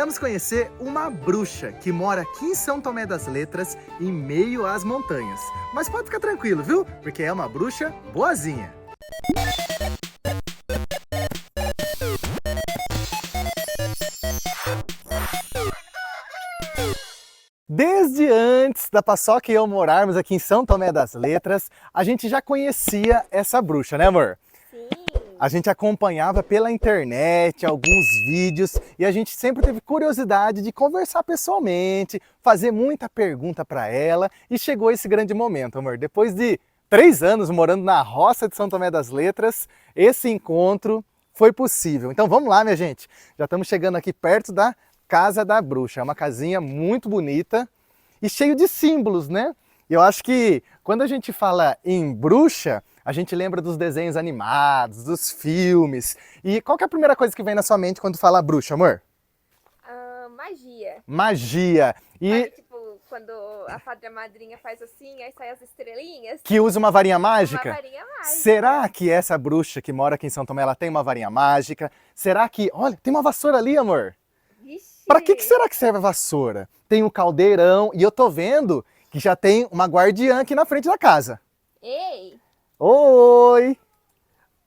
viemos conhecer uma bruxa que mora aqui em São Tomé das Letras, em meio às montanhas. Mas pode ficar tranquilo, viu? Porque é uma bruxa boazinha. Desde antes da Paçoca e eu morarmos aqui em São Tomé das Letras, a gente já conhecia essa bruxa, né, amor? Sim. A gente acompanhava pela internet alguns vídeos e a gente sempre teve curiosidade de conversar pessoalmente, fazer muita pergunta para ela e chegou esse grande momento, amor. Depois de 3 anos morando na roça de São Tomé das Letras, esse encontro foi possível. Então vamos lá, minha gente. Já estamos chegando aqui perto da Casa da Bruxa. É uma casinha muito bonita e cheio de símbolos, né? E eu acho que quando a gente fala em bruxa, a gente lembra dos desenhos animados, dos filmes. E qual que é a primeira coisa que vem na sua mente quando fala bruxa, amor? Magia. Magia. E Sabe, tipo, quando a fada madrinha faz assim, aí saem as estrelinhas. que usa uma varinha mágica? Uma varinha mágica. Será que essa bruxa que mora aqui em São Tomé, ela tem uma varinha mágica? Será que... Olha, tem uma vassoura ali, amor. Vixe. Para que será que serve a vassoura? Tem um caldeirão e eu tô vendo que já tem uma guardiã aqui na frente da casa. Ei! Oi!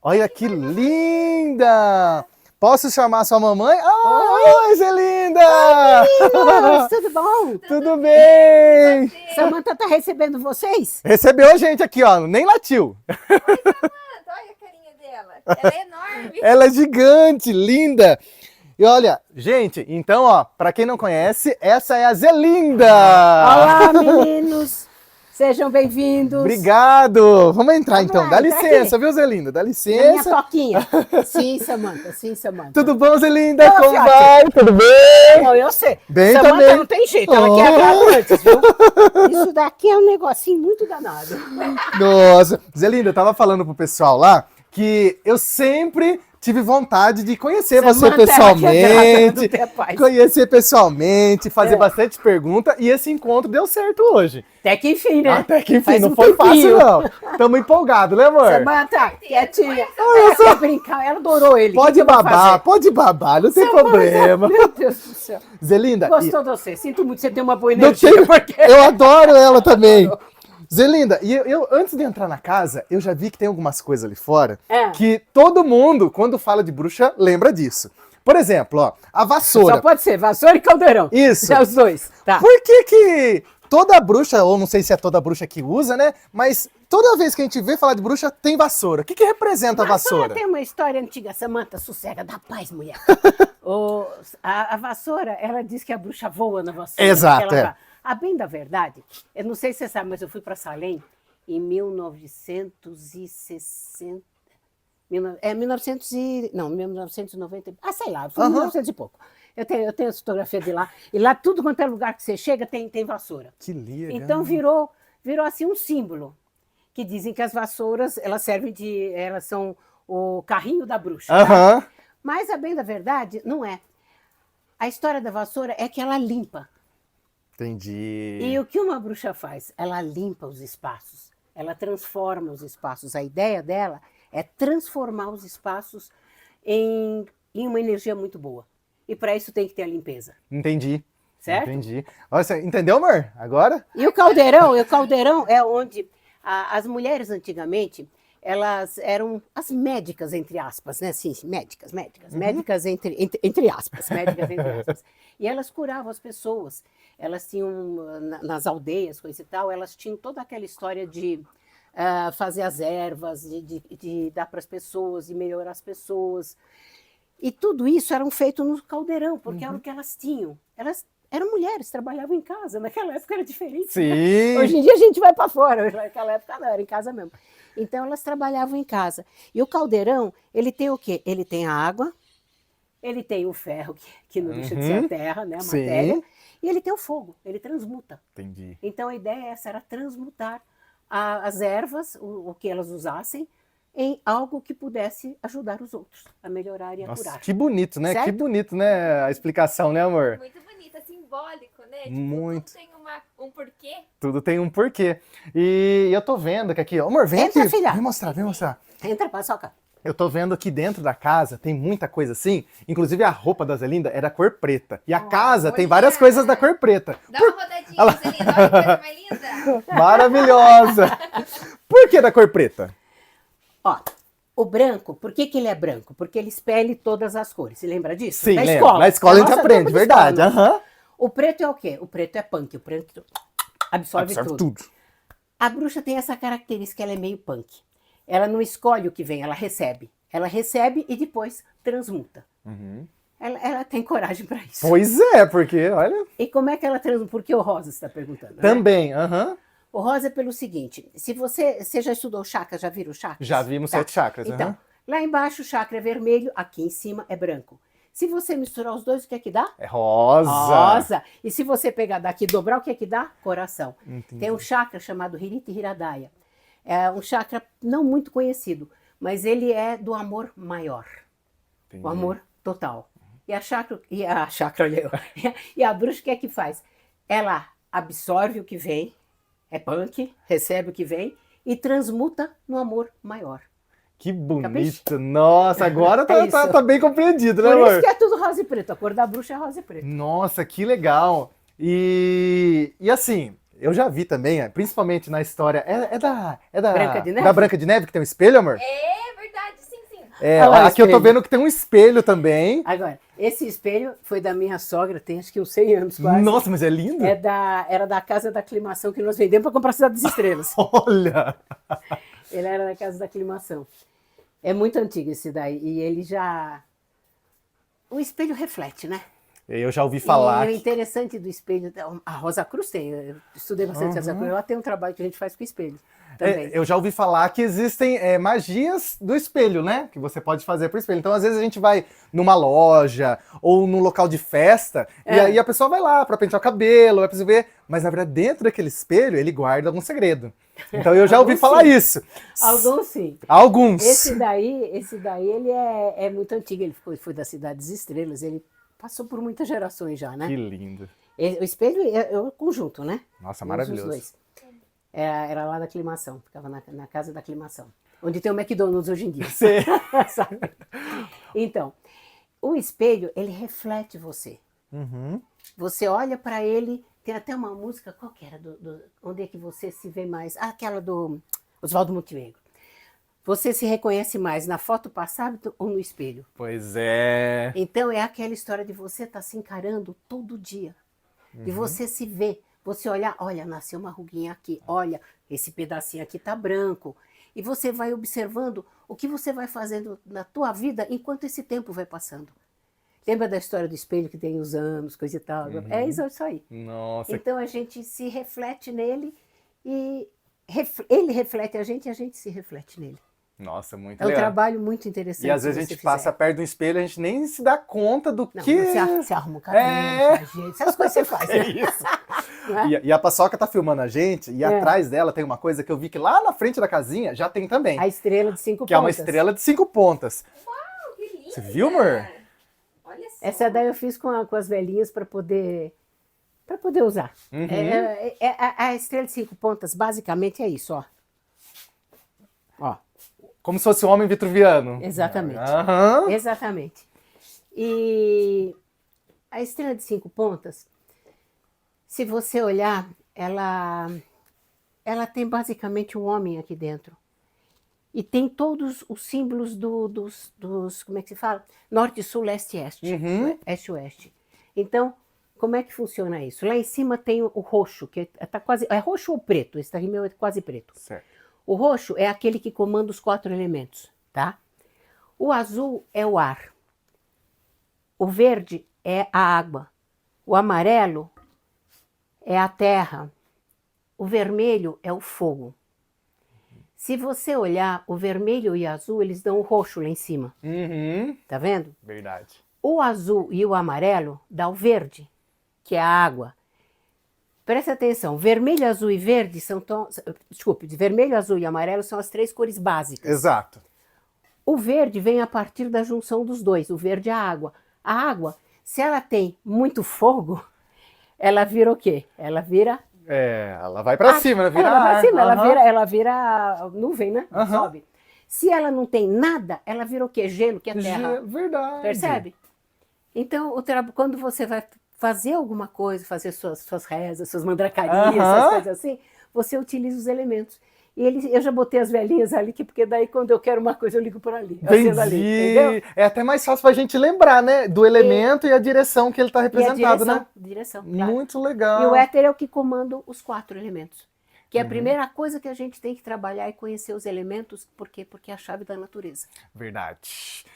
Olha que linda! Posso chamar sua mamãe? Oi, Zelinda! Meninas, tudo bom? Tudo bem? Samanta tá recebendo vocês? Recebeu a gente aqui, ó, nem latiu. Olha a carinha dela. Ela é enorme. Ela é gigante, linda. E olha, gente, então, ó, pra quem não conhece, essa é a Zelinda. Olá, meninos! Sejam bem-vindos! Obrigado. Vamos entrar Vamos então. lá, Dá entra licença, viu, Zelinda? Dá Minha licença. toquinha. Sim, Samanta, sim, Samanta. Tudo bom, Zelinda? Ô, Como fiote. vai? Tudo bem? Bom, eu sei. Bem Samanta também. não tem jeito, ela Oh. quer agrado antes, viu? Isso daqui é um negocinho muito danado. Nossa, Zelinda, eu tava falando pro pessoal lá que eu sempre tive vontade de conhecer você Samanta, ela quer pessoalmente, agrado, ter paz. conhecer pessoalmente, fazer É. bastante pergunta e esse encontro deu certo hoje. Até que enfim, né? Até que enfim, Faz não um foi tempinho. fácil não. Tamo empolgados, né, amor? Samanta, quietinha. Ela quer brincar, ela adorou ele. Pode O que eu vou babar, fazer? pode babar, não tem Samanta, problema. Meu Deus do céu. Zelinda, Gostou de você? Sinto muito, você tem uma boa não energia. tenho, Porque... eu adoro ela também. Zelinda, e eu antes de entrar na casa, eu já vi que tem algumas coisas ali fora É. que todo mundo, quando fala de bruxa, lembra disso. Por exemplo, ó, a vassoura. Só pode ser vassoura e caldeirão. Isso. É os dois. Tá. Por que toda bruxa, ou não sei se é toda bruxa que usa, né? Mas toda vez que a gente vê falar de bruxa, tem vassoura. O que representa a vassoura? Tem uma história antiga, Samanta, sossega, dá paz, mulher. A vassoura, ela diz que a bruxa voa na vassoura. Exato, que ela é. vai. A bem da verdade, eu não sei se você sabe, mas eu fui para Salem em 1960. 1990. Sei lá, foi Aham. 1900 e pouco. Eu tenho as fotografias de lá. E lá, tudo quanto é lugar que você chega, tem vassoura. Que legal. Então virou assim um símbolo. Que dizem que as vassouras, elas são o carrinho da bruxa. tá? Aham. Mas a bem da verdade, não é. A história da vassoura é que ela limpa. Entendi. E o que uma bruxa faz? Ela limpa os espaços, ela transforma os espaços. A ideia dela é transformar os espaços em uma energia muito boa. E para isso tem que ter a limpeza, Entendi. certo? Entendi. Olha, você entendeu, amor? Agora? E o caldeirão é onde as mulheres antigamente, elas eram as médicas, entre aspas, né? Sim, médicas, médicas entre aspas, médicas entre aspas. E elas curavam as pessoas. Elas tinham, nas aldeias, coisa e tal, elas tinham toda aquela história de fazer as ervas, de dar para as pessoas, de melhorar as pessoas. E tudo isso era feito no caldeirão, porque era o que elas tinham. Elas eram mulheres, trabalhavam em casa. Naquela época era diferente. Sim. Né? Hoje em dia a gente vai para fora, naquela época não, era em casa mesmo. Então elas trabalhavam em casa. E o caldeirão, ele tem o quê? Ele tem a água, ele tem o ferro, que não deixa de ser a terra, né, a Sim. matéria, e ele tem o fogo, ele transmuta. Entendi. Então a ideia essa era transmutar as ervas, o que elas usassem, em algo que pudesse ajudar os outros a melhorar e a Nossa, curar. que bonito, né? Certo? Que bonito, né? A explicação, né, amor? Muito bonita, simbólico, né? Tipo, Muito. tudo tem um porquê. Tudo tem um porquê. E eu tô vendo que aqui, ó, amor, vem Entra, aqui. filha. Vem mostrar, vem mostrar. Entra, Paçoca. Eu tô vendo aqui dentro da casa, tem muita coisa assim. Inclusive a roupa da Zelinda é da cor preta. E a casa tem várias coisas da cor preta. Dá uma rodadinha, Zelinda. Olha que coisa mais linda. Maravilhosa! Por que da cor preta? Ó, o branco, por que que ele é branco? Porque ele espelha todas as cores. Você lembra disso? Sim, Na lembro. escola. Na escola a gente Nossa, aprende, tempo de verdade. escola. Aham. O preto é o quê? O preto é punk. O preto absorve tudo. tudo. A bruxa tem essa característica, ela é meio punk. Ela não escolhe o que vem, ela recebe. Ela recebe e depois transmuta. Uhum. Ela tem coragem para isso. Pois é, porque, olha... E como é que ela transmuta? Por que o rosa, você está perguntando? Né? Também, aham. O rosa é pelo seguinte, se você já estudou chakra, já viram chakras? Já vimos 7 chakras. Então, aham. lá embaixo o chakra é vermelho, aqui em cima é branco. Se você misturar os dois, o que é que dá? É rosa. Rosa. E se você pegar daqui e dobrar, o que é que dá? Coração. Entendi. Tem um chakra chamado Hirita Hiradaya. É um chakra não muito conhecido, mas ele é do amor maior. Entendi. O amor total. E a chakra, olha eu. E a bruxa, o que é que faz? Ela absorve o que vem, é punk, recebe o que vem e transmuta no amor maior. Que bonito. Capricho? Nossa, agora É isso. tá bem compreendido, né, Por amor? isso que é tudo rosa e preto. A cor da bruxa é rosa e preto. Nossa, que legal. E assim, eu já vi também, principalmente na história, é da Branca de Neve? Da Branca de Neve que tem um espelho, amor? É verdade, sim, sim. É, Olha lá o aqui eu tô espelho. vendo que tem um espelho também. Agora, esse espelho foi da minha sogra, tem acho que uns 100 anos quase. Nossa, mas é lindo. Era da Casa da Aclimação que nós vendemos para comprar a Cidade das Estrelas. Olha. Ele era da Casa da Aclimação. É muito antigo esse daí. E ele já... O espelho reflete, né? Eu já ouvi falar. E o interessante do espelho... A Rosa Cruz tem. Eu estudei bastante Rosa Cruz. Ela tem um trabalho que a gente faz com espelho também. Eu já ouvi falar que existem magias do espelho, né? Que você pode fazer pro espelho. Então, às vezes, a gente vai numa loja ou num local de festa, e aí a pessoa vai lá pra pentear o cabelo, vai pra ver. Mas, na verdade, dentro daquele espelho, ele guarda algum segredo. Então, eu já ouvi falar isso. Alguns sim. Alguns. Esse daí ele é muito antigo. Ele foi da Cidade das Estrelas. Ele passou por muitas gerações já, né? Que lindo. O espelho é o conjunto, né? Nossa, Uns maravilhoso. os dois. Era lá da Aclimação, ficava na Casa da Aclimação. Onde tem o McDonald's hoje em dia. Sim. Sabe? Então, o espelho, ele reflete você. Uhum. Você olha para ele, tem até uma música, qual que era? Onde é que você se vê mais? Ah, aquela do Oswaldo Montenegro. Você se reconhece mais na foto passada ou no espelho? Pois é. Então, é aquela história de você estar se encarando todo dia. De você se ver. Você olhar, olha, nasceu uma ruguinha aqui, olha, esse pedacinho aqui tá branco. E você vai observando o que você vai fazendo na tua vida enquanto esse tempo vai passando. Lembra da história do espelho que tem os anos, coisa e tal? É isso aí. Nossa. Então a gente se reflete nele e ele reflete a gente se reflete nele. Nossa, muito É um legal. trabalho muito interessante. E às se vezes a você gente fizer. passa perto do espelho, a gente nem se dá conta do Não, que... você arruma o cabelo, ajeita, essas coisas você faz, É né? isso. Não é? E a Paçoca tá filmando a gente, e atrás dela tem uma coisa que eu vi que lá na frente da casinha já tem também. A estrela de 5 pontas. Que é uma estrela de 5 pontas. Uau, que linda. Você viu, amor? Olha só. Essa daí eu fiz com as velhinhas para poder usar. Uhum. A estrela de 5 pontas basicamente é isso, ó. Ó, Como se fosse um homem vitruviano. exatamente. Aham. Exatamente. E a estrela de 5 pontas, se você olhar, ela tem basicamente um homem aqui dentro. E tem todos os símbolos dos como é que se fala? Norte, sul, leste e oeste. Uhum. Este e oeste. Então, como é que funciona isso? Lá em cima tem o roxo, que tá quase. É roxo ou preto? Esse daqui meu é quase preto. Certo. O roxo é aquele que comanda os 4 elementos, tá? O azul é o ar. O verde é a água. O amarelo é a terra. O vermelho é o fogo. Se você olhar, o vermelho e o azul, eles dão o roxo lá em cima. Uhum. Tá vendo? Verdade. O azul e o amarelo dá o verde, que é a água. Presta atenção, vermelho, azul e verde são desculpe, vermelho, azul e amarelo são as 3 cores básicas. Exato. O verde vem a partir da junção dos dois, o verde é a água. A água, se ela tem muito fogo, ela vira o quê? Ela vira... Ela vai pra cima, ela vira ela vai pra ar. cima, Aham. ela vira nuvem, né? Aham. Sobe. Se ela não tem nada, ela vira o quê? Gelo, que é terra. Verdade. Percebe? Então, quando você vai fazer alguma coisa, fazer suas rezas, suas mandracarias, essas coisas assim, você utiliza os elementos. Eu já botei as velhinhas ali, porque daí quando eu quero uma coisa eu ligo por ali. Entendi. Ali, entendeu? É até mais fácil pra gente lembrar, né? Do elemento e a direção que ele tá representado, né? Direção, claro. Muito legal. E o éter é o que comanda os 4 elementos. Que é a primeira coisa que a gente tem que trabalhar e conhecer os elementos. Por quê? Porque é a chave da natureza. Verdade.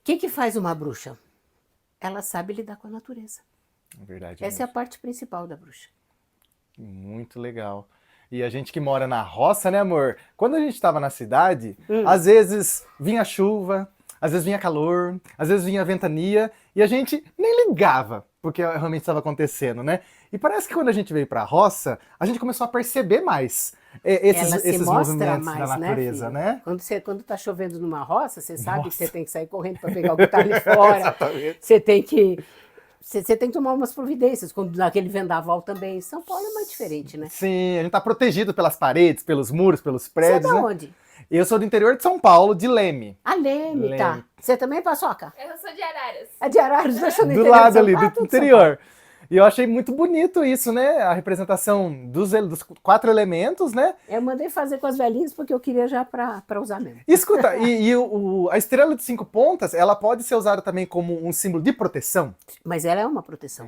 O que faz uma bruxa? Ela sabe lidar com a natureza. Verdade. Essa é a parte principal da bruxa. Muito legal. E a gente que mora na roça, né, amor? Quando a gente estava na cidade, às vezes vinha chuva, às vezes vinha calor, às vezes vinha ventania, e a gente nem ligava porque realmente estava acontecendo, né? E parece que quando a gente veio para a roça, a gente começou a perceber mais esses movimentos mais, da natureza, né? Quando está chovendo numa roça, você sabe que você tem que sair correndo para pegar o que está ali fora. Exatamente. Você tem que tomar umas providências, quando naquele vendaval também. São Paulo é mais diferente, né? Sim, a gente tá protegido pelas paredes, pelos muros, pelos prédios, Você é de né? onde? Eu sou do interior de São Paulo, de Leme. A Leme, tá. Você também é Paçoca? Eu sou de Araras. É de Araras, deixa eu no Do interior de lado São ali, Paulo, do tudo São interior. E eu achei muito bonito isso, né? A representação dos 4 elementos, né? Eu mandei fazer com as velhinhas porque eu queria já para usar mesmo. Escuta, a estrela de 5 pontas, ela pode ser usada também como um símbolo de proteção? Mas ela é uma proteção.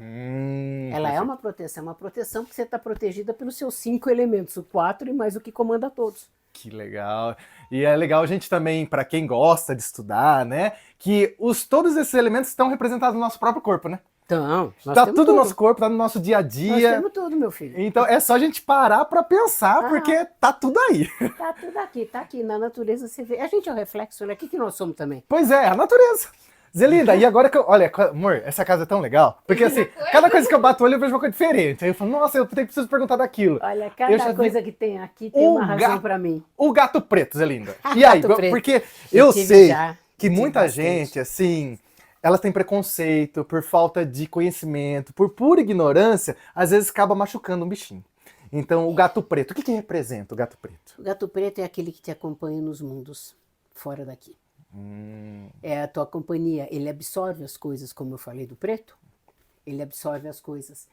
Ela é uma proteção porque você está protegida pelos seus 5 elementos, o 4 e mais o que comanda todos. Que legal. E é legal a gente também, para quem gosta de estudar, né? Que todos esses elementos estão representados no nosso próprio corpo, né? Então, Tá tudo no nosso corpo, tá no nosso dia a dia. Nós temos tudo, meu filho. Então é só a gente parar para pensar, porque tá tudo aí. Tá tudo aqui, tá aqui. Na natureza você vê. A gente é o reflexo, né? O que nós somos também? Pois é, a natureza. Zelinda, e agora que eu. Olha, amor, essa casa é tão legal. Porque assim, cada coisa que eu bato o olho eu vejo uma coisa diferente. Aí eu falo, nossa, eu preciso perguntar daquilo. Olha, Eu já cada vi coisa que tem aqui tem uma razão pra mim. O gato preto, Zelinda. E aí, Gato preto. porque eu tive sei já, que tive muita bastante. gente, assim, ela tem preconceito por falta de conhecimento, por pura ignorância, às vezes acaba machucando um bichinho. Então, o gato preto, o que representa o gato preto? O gato preto é aquele que te acompanha nos mundos fora daqui. É a tua companhia. Ele absorve as coisas, como eu falei do preto. Ele absorve as coisas.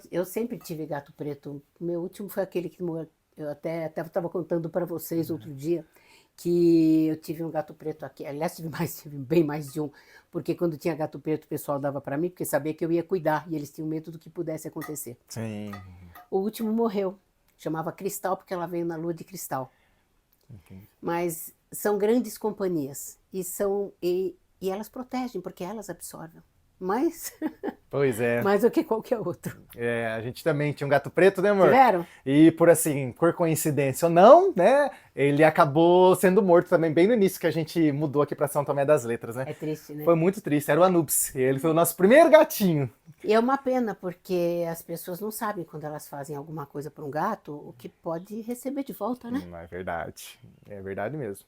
Eu sempre tive gato preto. O meu último foi aquele que morreu. Eu até estava contando para vocês outro dia que eu tive um gato preto aqui. Aliás, tive bem mais de um. Porque quando tinha gato preto, o pessoal dava para mim, porque sabia que eu ia cuidar. E eles tinham medo do que pudesse acontecer. Sim. O último morreu. Chamava Cristal, porque ela veio na lua de cristal. Mas são grandes companhias e elas protegem porque elas absorvem mais, Pois é. mais do que qualquer outro. É, a gente também tinha um gato preto, né, amor? Tiveram? E por coincidência ou não, né, ele acabou sendo morto também bem no início que a gente mudou aqui para São Tomé das Letras, né? É triste, né? Foi muito triste, era o Anubis. Ele foi o nosso primeiro gatinho. E é uma pena porque as pessoas não sabem quando elas fazem alguma coisa para um gato o que pode receber de volta, né? É verdade mesmo.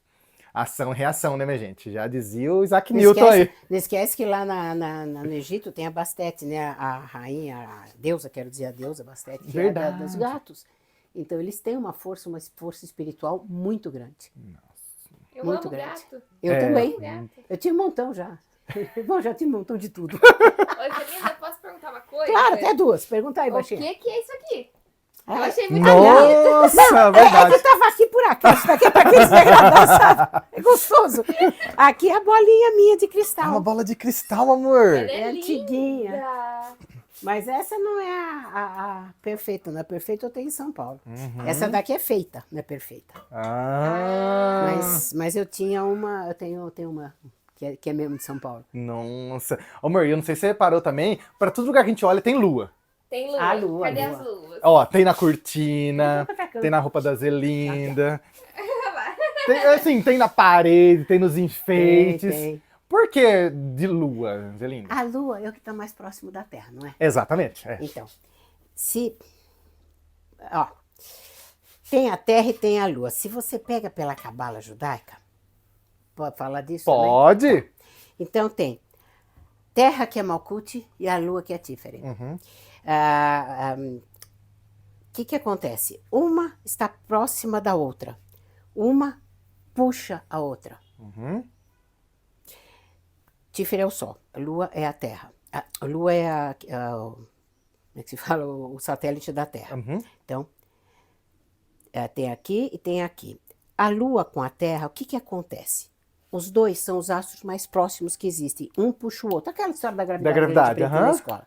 Ação e reação, né, minha gente? Já dizia o Isaac Newton aí. Não esquece que lá no Egito tem a Bastete, né? A rainha, a deusa, quero dizer, a deusa Bastete, que é dos gatos. Então eles têm uma força espiritual muito grande. Eu Muito amo grande. gato. Eu É. também. Gato. Eu tive um montão já. Bom, já tive um montão de tudo. Ô, Celina, posso perguntar uma coisa? Claro, até 2. Pergunta aí, O baixinha. que é isso aqui? Eu Ah, achei muito Nossa, verdade. eu tava aqui por acaso. Isso daqui é pra aqueles degradados, sabe? É gostoso. Aqui é a bolinha minha de É uma cristal. bola de cristal, amor. Ela É antiguinha. linda. Mas essa não é a perfeita. Não é perfeita, eu tenho em São Paulo. Essa daqui é feita, não é perfeita. Ah. Mas eu tinha uma, eu tenho uma que é mesmo de São Paulo. Nossa. Ô, amor, eu não sei se você reparou também, para todo lugar que a gente olha tem lua. Tem lua. A lua, Cadê a lua. as luas? Ó, tem na cortina, Tem pra cá. tem na roupa da Zelinda. Tem, assim, tem na parede, tem nos enfeites. Tem. Por que de lua, Zelinda? A lua é o que está mais próximo da Terra, não é? Exatamente. É. Então, ó, tem a Terra e tem a Lua. Se você pega pela cabala judaica, pode falar disso também? Pode? Então tem Terra que é Malkuth e a Lua que é Tiferet. Uhum. O que acontece? Uma está próxima da outra. Uma puxa a outra. Uhum. Tífera é o Sol, a Lua é a Terra. A Lua é como é que se fala? O satélite da Terra. Uhum. Então, tem aqui e tem aqui. A Lua com a Terra, o que que acontece? Os dois são os astros mais próximos que existem. Um puxa o outro. Aquela história da gravidade, Da gravidade, que a gente aprendeu na aham. escola.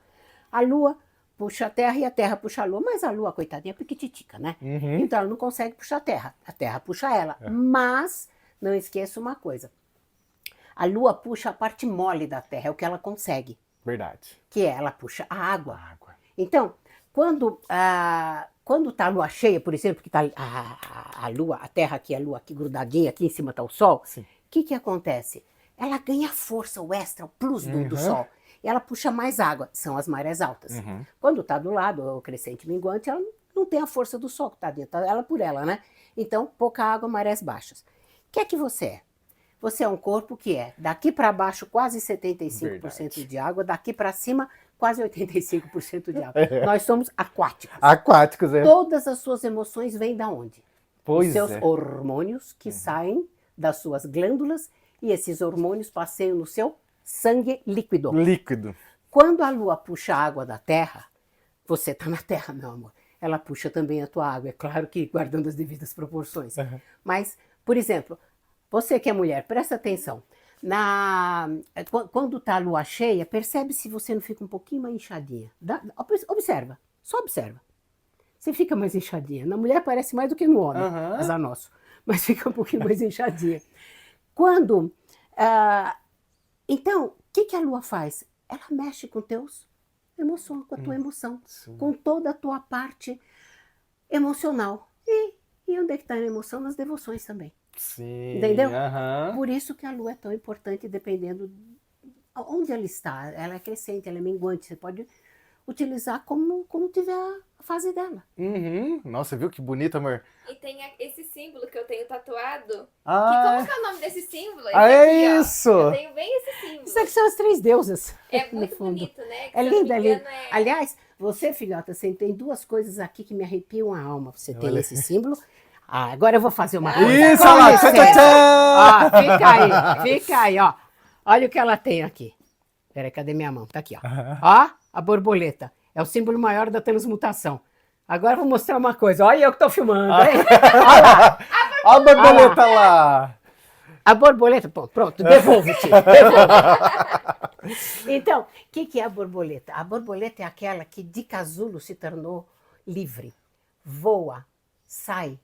A Lua puxa a Terra e a Terra puxa a Lua. Mas a Lua, coitadinha, é piquititica, né? Uhum. Então ela não consegue puxar a Terra puxa ela. Mas, não esqueça uma coisa. A Lua puxa a parte mole da Terra, é o que ela consegue. Verdade. Que é, ela puxa a água. Água. Então, quando está a lua cheia, por exemplo, que está a lua, a Terra aqui, a lua aqui grudadinha, aqui em cima está o Sol, Sim. o que acontece? Ela ganha força, o extra, o plus do Uhum. Sol. E ela puxa mais água, são as marés altas. Uhum. Quando está do lado, o crescente minguante, ela não tem a força do Sol que está dentro, ela por ela, né? Então, pouca água, marés baixas. O que você é? Você é um corpo que é daqui para baixo quase 75% Verdade. de água, daqui para cima quase 85% de água. Nós somos aquáticos. Aquáticos, é. Todas as suas emoções vêm da onde? Pois Os seus é. hormônios que saem das suas glândulas e esses hormônios passeiam no seu sangue líquido. Líquido. Quando a lua puxa a água da terra, você está na terra, meu amor. Ela puxa também a tua água, é claro que guardando as devidas proporções. Uhum. Mas, por exemplo, você que é mulher, presta atenção. Quando está a lua cheia, percebe se você não fica um pouquinho mais inchadinha. Observa, só observa. Você fica mais inchadinha. Na mulher parece mais do que no homem, Uhum. azar nosso. Mas fica um pouquinho mais inchadinha. Então, o que a lua faz? Ela mexe com teus emoções, com a tua emoção, Sim. com toda a tua parte emocional. E onde é que está a emoção? Nas devoções também. Sim. Entendeu? Aham. Por isso que a lua é tão importante, dependendo onde ela está. Ela é crescente, ela é minguante. Você pode utilizar como tiver a fase dela. Uhum. Nossa, viu que bonito, amor? E tem esse símbolo que eu tenho tatuado. Ah, Como que é o nome desse símbolo? Esse Ah, é aqui, ó. isso! Eu tenho bem esse símbolo. Isso aqui são as três deusas. É no muito fundo. bonito, né? Que, É se eu não lindo, me é lindo. engano, Aliás, você, filhota, você tem duas coisas aqui que me arrepiam a alma. Você tem Olha. esse símbolo. Agora eu vou fazer uma coisa. Isso, Com olha lá! licença. Tchau, tchau! Ó, fica aí, ó. Olha o que ela tem aqui. Peraí, cadê minha mão? Tá aqui, ó. Ó, a borboleta. É o símbolo maior da transmutação. Agora eu vou mostrar uma coisa. Olha eu que tô filmando, hein? Olha lá. Olha a borboleta lá! A borboleta, pronto, devolve-te. Devolve. Então, o que é a borboleta? A borboleta é aquela que de casulo se tornou livre, voa, sai.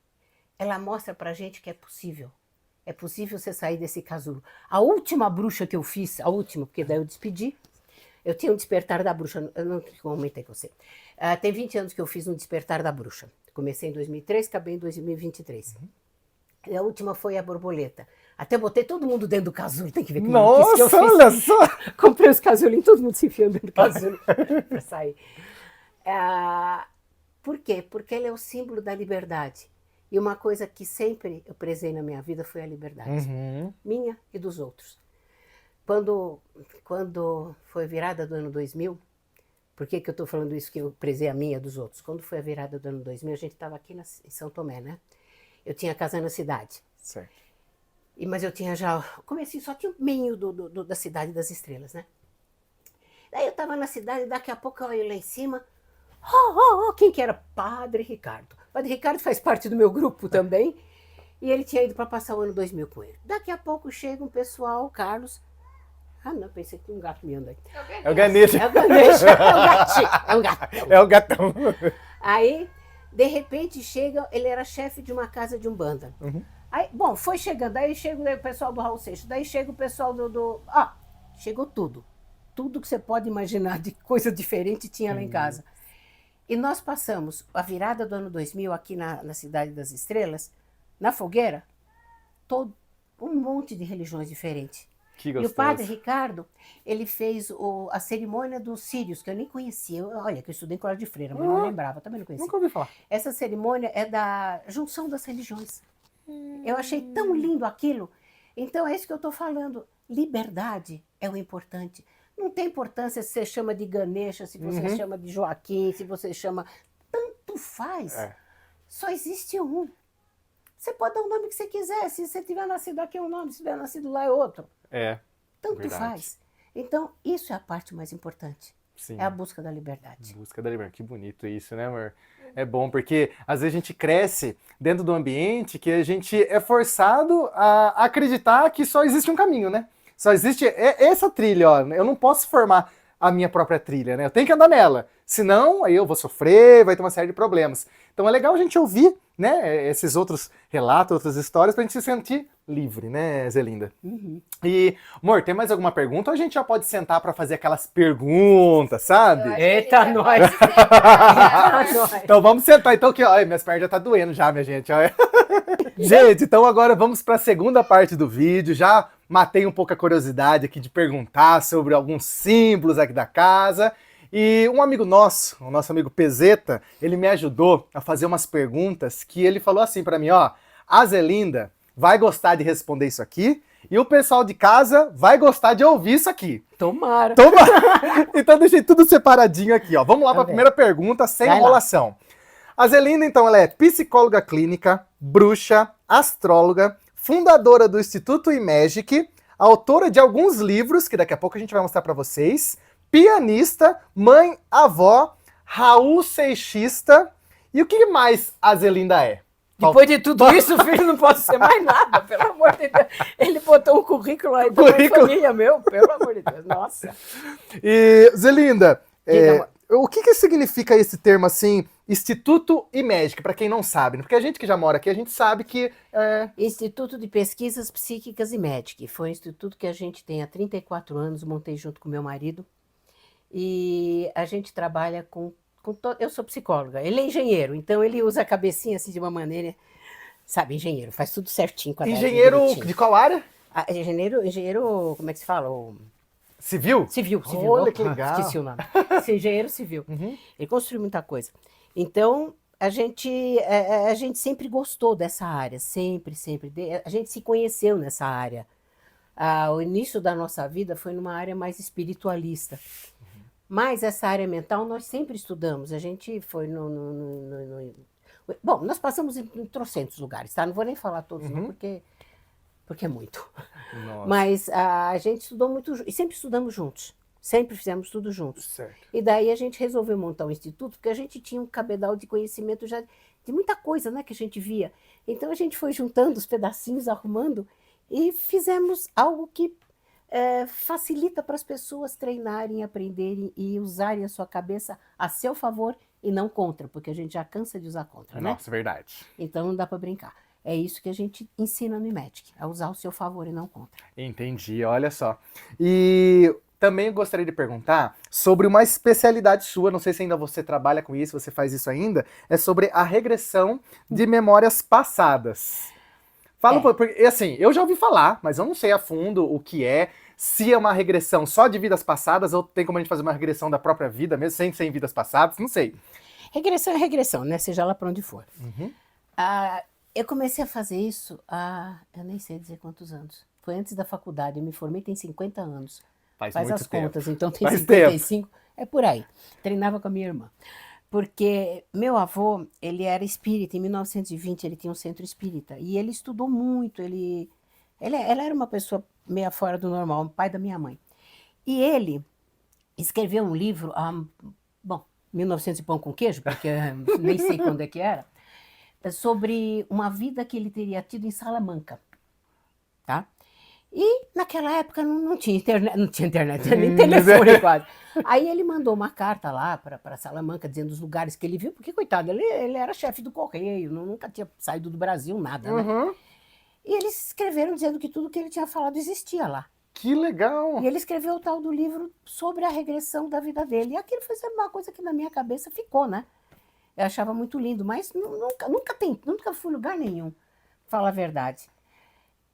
Ela mostra pra gente que é possível. É possível você sair desse casulo. A última bruxa que eu fiz, a última, porque daí eu despedi, eu tinha um despertar da bruxa, eu não comentei com você. Tem 20 anos que eu fiz um despertar da bruxa. Comecei em 2003, acabei em 2023. E a última foi a borboleta. Até botei todo mundo dentro do casulo, tem que ver que maluquice que eu Nossa, fiz. olha só! Comprei os casulinhos, todo mundo se enfiando dentro do casulo para sair. Por quê? Porque ele é o símbolo da liberdade. E uma coisa que sempre eu prezei na minha vida foi a liberdade. Uhum. Minha e dos outros. Quando foi a virada do ano 2000, por que eu estou falando isso que eu prezei a minha e dos outros? Quando foi a virada do ano 2000, a gente estava aqui em São Tomé, né? Eu tinha casa na cidade. Certo. Mas eu tinha já, comecei só tinha o meio da Cidade das Estrelas, né? Daí eu estava na cidade, daqui a pouco eu olho lá em cima, quem que era? Padre Ricardo. Padre Ricardo faz parte do meu grupo também, e ele tinha ido para passar o ano 2000 com ele. Daqui a pouco chega um pessoal, Carlos. Ah, não, pensei que tinha um gato miando aí. É o Ganesha. É o Ganesha, é o gatinho, é um gato. É o gatão. Aí, de repente, chega, ele era chefe de uma casa de umbanda. Uhum. Aí, bom, foi chegando, aí chega o pessoal do Raul Seixas, daí chega o pessoal chegou tudo. Tudo que você pode imaginar de coisa diferente tinha lá em casa. E nós passamos a virada do ano 2000 aqui na Cidade das Estrelas, na fogueira, um monte de religiões diferentes. Que E gostoso. o padre Ricardo, ele fez a cerimônia dos Sírios, que eu nem conhecia. Olha, que eu estudei em colégio de freira, mas não lembrava, também não conhecia. Nunca ouvi falar. Essa cerimônia é da junção das religiões. Eu achei tão lindo aquilo. Então é isso que eu estou falando. Liberdade é o importante. Não tem importância se você chama de Ganesha, se você chama de Joaquim, se você chama... Tanto faz. É. Só existe um. Você pode dar o nome que você quiser. Se você tiver nascido aqui é um nome, se tiver nascido lá é outro. É, Tanto verdade. faz. Então, isso é a parte mais importante. sim. É a busca da liberdade. Busca da liberdade. Que bonito isso, né, amor? É bom, porque às vezes a gente cresce dentro do ambiente que a gente é forçado a acreditar que só existe um caminho, né? Só existe essa trilha, ó. Eu não posso formar a minha própria trilha, né? Eu tenho que andar nela. Senão, aí eu vou sofrer, vai ter uma série de problemas. Então é legal a gente ouvir, né, esses outros relatos, outras histórias, pra gente se sentir livre, né, Zelinda? Uhum. E, amor, tem mais alguma pergunta ou a gente já pode sentar pra fazer aquelas perguntas, sabe? Eu acho Eita, que a gente nós. pode sentar. Nós. Então vamos sentar, então, que ó, minhas pernas já tá doendo já, minha gente. Ó. Gente, então agora vamos para a segunda parte do vídeo. Já matei um pouco a curiosidade aqui de perguntar sobre alguns símbolos aqui da casa. E um amigo nosso, o nosso amigo Pezeta, ele me ajudou a fazer umas perguntas que ele falou assim para mim, ó, a Zelinda vai gostar de responder isso aqui e o pessoal de casa vai gostar de ouvir isso aqui. Tomara. Toma! Então deixei tudo separadinho aqui, ó. Vamos lá para a Tá bem. primeira pergunta, sem Vai lá. enrolação. A Zelinda, então, ela é psicóloga clínica, bruxa, astróloga, fundadora do Instituto Imagic, autora de alguns livros, que daqui a pouco a gente vai mostrar para vocês, pianista, mãe, avó, Raul Seixista. E o que mais a Zelinda é? Depois de tudo isso, o filho não pode ser mais nada, pelo amor de Deus. Ele botou um currículo aí da minha família, meu, pelo amor de Deus, nossa. E, Zelinda, Diga, o que significa esse termo assim, Instituto Imagic, para quem não sabe? Né? Porque a gente que já mora aqui, a gente sabe que... Instituto de Pesquisas Psíquicas e Magic. Foi um instituto que a gente tem há 34 anos, montei junto com meu marido. E a gente trabalha com eu sou psicóloga, ele é engenheiro, então ele usa a cabecinha assim de uma maneira, sabe, engenheiro, faz tudo certinho. Engenheiro bonitinho. de qual área? Ah, engenheiro, como é que se fala? Civil? Civil. Olha que Opa, legal. esqueci o nome. Engenheiro civil. Uhum. Ele construiu muita coisa. Então, a gente sempre gostou dessa área, sempre. A gente se conheceu nessa área. O início da nossa vida foi numa área mais espiritualista. Mas essa área mental nós sempre estudamos. A gente foi Bom, nós passamos em trocentos lugares, tá? Não vou nem falar todos, não, porque é muito. Nossa. Mas a gente estudou muito e sempre estudamos juntos. Sempre fizemos tudo juntos. Certo. E daí a gente resolveu montar um instituto, porque a gente tinha um cabedal de conhecimento já de muita coisa, né, que a gente via. Então a gente foi juntando os pedacinhos, arrumando, e fizemos algo que facilita para as pessoas treinarem, aprenderem e usarem a sua cabeça a seu favor e não contra, porque a gente já cansa de usar contra, né? Nossa, verdade. Então não dá para brincar. É isso que a gente ensina no Imagic, a usar o seu favor e não contra. Entendi, olha só. E também eu gostaria de perguntar sobre uma especialidade sua, não sei se ainda você trabalha com isso, você faz isso ainda, é sobre a regressão de memórias passadas. Fala um pouco, porque assim, eu já ouvi falar, mas eu não sei a fundo o que é, se é uma regressão só de vidas passadas ou tem como a gente fazer uma regressão da própria vida, mesmo sem vidas passadas, não sei. Regressão é regressão, né? Seja lá para onde for. Uhum. Eu comecei a fazer isso eu nem sei dizer quantos anos. Foi antes da faculdade, eu me formei tem 50 anos. Faz muito as tempo. contas, então tem Faz 55, é por aí. Treinava com a minha irmã. Porque meu avô, ele era espírita, em 1920 ele tinha um centro espírita, e ele estudou muito, ela era uma pessoa meio fora do normal, o pai da minha mãe. E ele escreveu um livro, 1900 e pão com queijo, porque nem sei quando é que era, sobre uma vida que ele teria tido em Salamanca, tá? E naquela época não tinha internet, nem telefone quase. Aí ele mandou uma carta lá para Salamanca, dizendo os lugares que ele viu, porque, coitado, ele era chefe do correio, nunca tinha saído do Brasil, nada, né? Uhum. E eles escreveram dizendo que tudo que ele tinha falado existia lá. Que legal! E ele escreveu o tal do livro sobre a regressão da vida dele. E aquilo foi uma coisa que na minha cabeça ficou, né? Eu achava muito lindo, mas nunca fui em lugar nenhum, falar a verdade.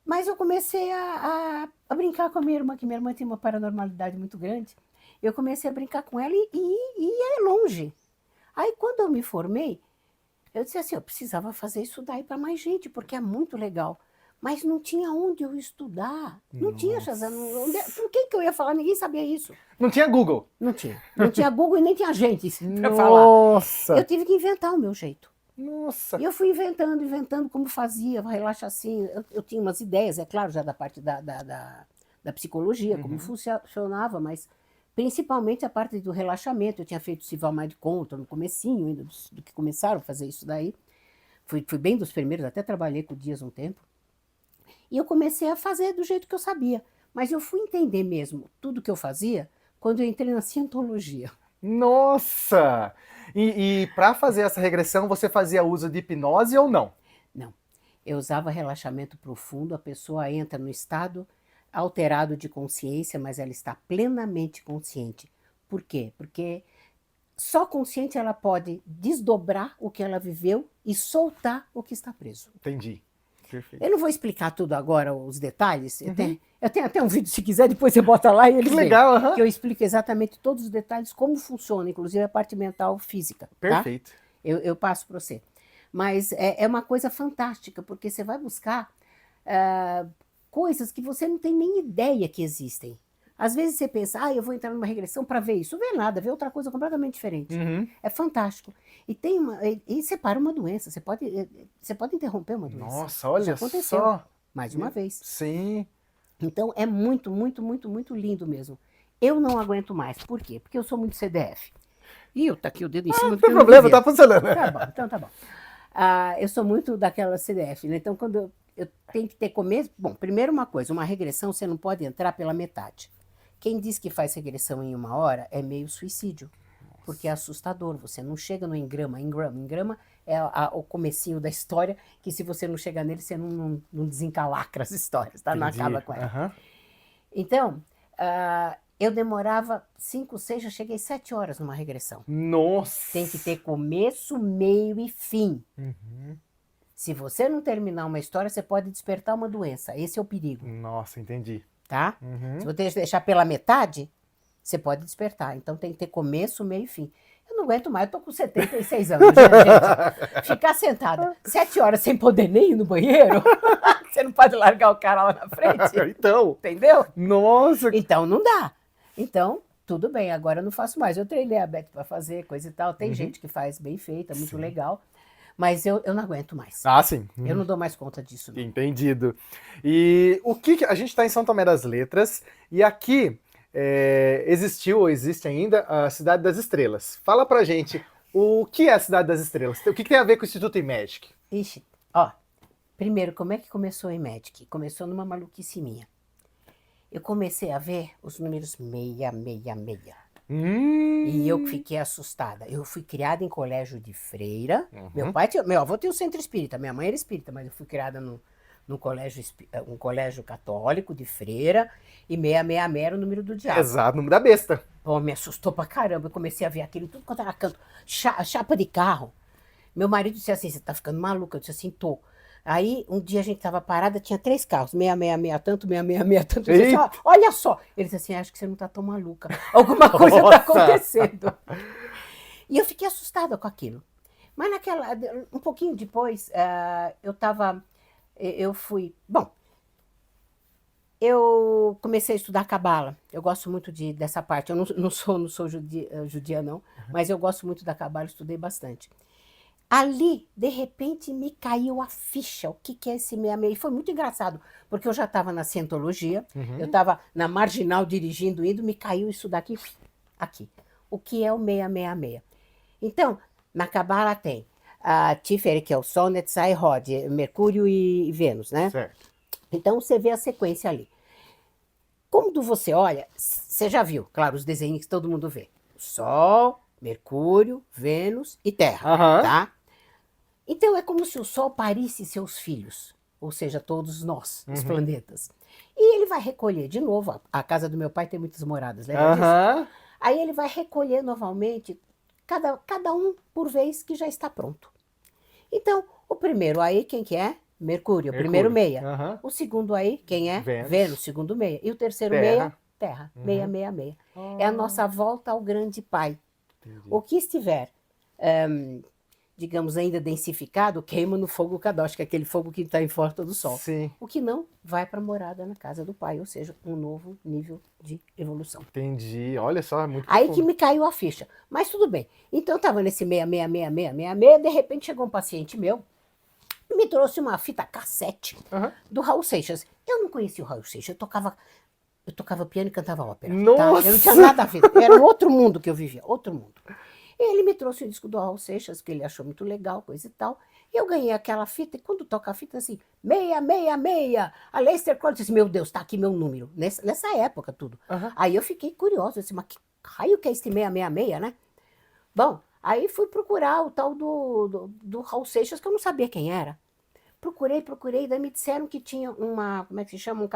Mas eu comecei a brincar com a minha irmã, que minha irmã tem uma paranormalidade muito grande. Eu comecei a brincar com ela e ia longe. Aí, quando eu me formei, eu disse assim, eu precisava fazer isso daí para mais gente, porque é muito legal. Mas não tinha onde eu estudar. Não tinha, Shazam. Por que eu ia falar? Ninguém sabia isso. Não tinha Google. Não tinha. Não tinha Google e nem tinha gente para falar. Nossa! Eu tive que inventar o meu jeito. Nossa. E eu fui inventando como fazia, relaxa assim. Eu tinha umas ideias, é claro, já da parte da psicologia, como funcionava, mas principalmente a parte do relaxamento. Eu tinha feito Sival Mind Conta no comecinho ainda, do que começaram a fazer isso daí. Fui bem dos primeiros, até trabalhei com o Dias um tempo. E eu comecei a fazer do jeito que eu sabia. Mas eu fui entender mesmo tudo que eu fazia quando eu entrei na cientologia. Nossa! E para fazer essa regressão, você fazia uso de hipnose ou não? Não. Eu usava relaxamento profundo, a pessoa entra no estado alterado de consciência, mas ela está plenamente consciente. Por quê? Porque só consciente ela pode desdobrar o que ela viveu e soltar o que está preso. Entendi. Perfeito. Eu não vou explicar tudo agora, os detalhes. Eu tenho até um vídeo, se quiser, depois você bota lá e eles Que veem. legal, Que eu explico exatamente todos os detalhes, como funciona, inclusive a parte mental física. Perfeito. Tá? Eu passo para você. Mas é uma coisa fantástica, porque você vai buscar coisas que você não tem nem ideia que existem. Às vezes você pensa, eu vou entrar numa regressão para ver isso. Não vê nada, vê outra coisa completamente diferente. É fantástico. E separa uma doença. Você pode interromper uma doença. Nossa, olha Já aconteceu, só. mais de uma vez. Sim. Então é muito, muito, muito, muito lindo mesmo. Eu não aguento mais. Por quê? Porque eu sou muito CDF. E eu tá aqui o dedo em cima. Não tem problema, tá funcionando. Tá bom, então tá bom. Eu sou muito daquela CDF, né? Então quando eu tenho que ter começo... Bom, primeiro uma coisa, uma regressão você não pode entrar pela metade. Quem diz que faz regressão em 1 hora é meio suicídio, porque é assustador. Você não chega no engrama. Engrama é o comecinho da história, que se você não chegar nele, você não desencalacra as histórias, tá? Não acaba com ela. Então, eu demorava 5, 6, já cheguei 7 horas numa regressão. Nossa! Tem que ter começo, meio e fim. Se você não terminar uma história, você pode despertar uma doença. Esse é o perigo. Nossa, entendi. Tá? Se você deixar pela metade, você pode despertar. Então tem que ter começo, meio e fim. Eu não aguento mais, eu tô com 76 anos, né, gente? Ficar sentada 7 horas sem poder nem ir no banheiro, você não pode largar o cara lá na frente. Então. Entendeu? Nossa! Então não dá. Então, tudo bem, agora eu não faço mais. Eu treinei a Beth para fazer coisa e tal. Tem gente que faz bem feita, muito legal. Mas eu não aguento mais. Ah, sim. Eu não dou mais conta disso. Não. Entendido. E o que a gente está em São Tomé das Letras e aqui existiu ou existe ainda a Cidade das Estrelas. Fala pra gente o que é a Cidade das Estrelas? O que tem a ver com o Instituto Imagic? Ixi, ó. Primeiro, como é que começou o Imagic? Começou numa maluquice minha. Eu comecei a ver os números 666. E eu fiquei assustada. Eu fui criada em colégio de freira. Meu avô tinha um centro espírita, minha mãe era espírita, mas eu fui criada num colégio, um colégio católico de freira, e 666 era o número do diabo. Exato, número da besta. Pô, me assustou pra caramba. Eu comecei a ver aquilo tudo quanto era canto. Chapa de carro. Meu marido disse assim, você tá ficando maluca? Eu disse assim, tô. Aí, um dia a gente tava parada, tinha 3 carros, 666 tanto, 666 tanto. Eu disse assim, olha só. Ele disse assim, acho que você não tá tão maluca. Alguma coisa tá acontecendo. E eu fiquei assustada com aquilo. Mas um pouquinho depois, eu comecei a estudar Cabala. Eu gosto muito dessa parte. Eu não sou judia não, mas eu gosto muito da Cabala, estudei bastante. Ali, de repente, me caiu a ficha. O que é esse 66? E foi muito engraçado, porque eu já estava na cientologia, eu estava na marginal dirigindo, indo, me caiu isso daqui, aqui. O que é o 666? Então, na Cabala tem a Tiferet, que é o Sol, Netzai, Rod, Mercúrio e Vênus, né? Certo. Então, você vê a sequência ali. Quando você olha, você já viu, claro, os desenhos que todo mundo vê. Sol, Mercúrio, Vênus e Terra, tá? Então é como se o Sol parisse seus filhos, ou seja, todos nós, os planetas. E ele vai recolher de novo, a casa do meu pai tem muitas moradas, lembra disso? Aí ele vai recolher novamente, cada um por vez que já está pronto. Então, o primeiro aí, quem que é? Mercúrio, o primeiro meia. O segundo aí, quem é? Vênus, segundo meia. E o terceiro meia? Terra, 666. É a nossa volta ao grande pai. O que estiver digamos, ainda densificado, queima no fogo kadosh, que é aquele fogo que está em volta do sol. Sim, O que não vai para a morada na casa do pai, ou seja, um novo nível de evolução. entendi. Olha só, é muito Aí que profundo. me caiu a ficha. Mas tudo bem. Então eu estava nesse 66666, de repente chegou um paciente meu e me trouxe uma fita cassete Aham. do Raul Seixas. Eu não conhecia o Raul Seixas, eu tocava piano e cantava ópera. Tá? Nossa! Eu não tinha nada a ver. Era um outro mundo que eu vivia, outro mundo. E ele me trouxe o disco do Raul Seixas, que ele achou muito legal, coisa e tal. E eu ganhei aquela fita, e quando toca a fita, assim, 666, a Lester Collins disse, meu Deus, tá aqui meu número. Nessa época, tudo. Aham. Aí eu fiquei curiosa, eu disse, mas que raio que é esse 666, né? Bom, aí fui procurar o tal do Raul Seixas, que eu não sabia quem era. Procurei, daí me disseram que tinha uma, como é que se chama?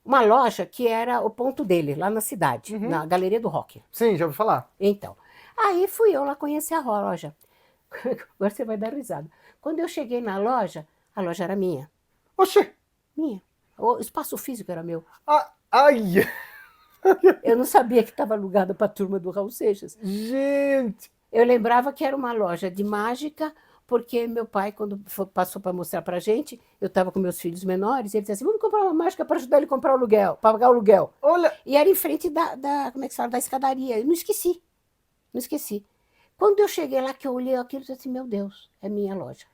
Uma loja que era o ponto dele, lá na cidade, Uhum. na Galeria do Rock. Sim, já ouvi falar. Então, aí fui eu lá conhecer a loja. Agora você vai dar risada. Quando eu cheguei na loja, a loja era minha. Oxê! Minha. O espaço físico era meu. Ah, ai! Eu não sabia que estava alugada para a turma do Raul Seixas. Gente! Eu lembrava que era uma loja de mágica, porque meu pai, quando passou para mostrar para a gente, eu estava com meus filhos menores, ele disse assim, vamos comprar uma mágica para ajudar ele a comprar o aluguel, para pagar o aluguel. Olha! E era em frente como é que se fala, da escadaria. Eu não esqueci. Quando eu cheguei lá, que eu olhei aquilo, eu disse assim, meu Deus, é minha loja.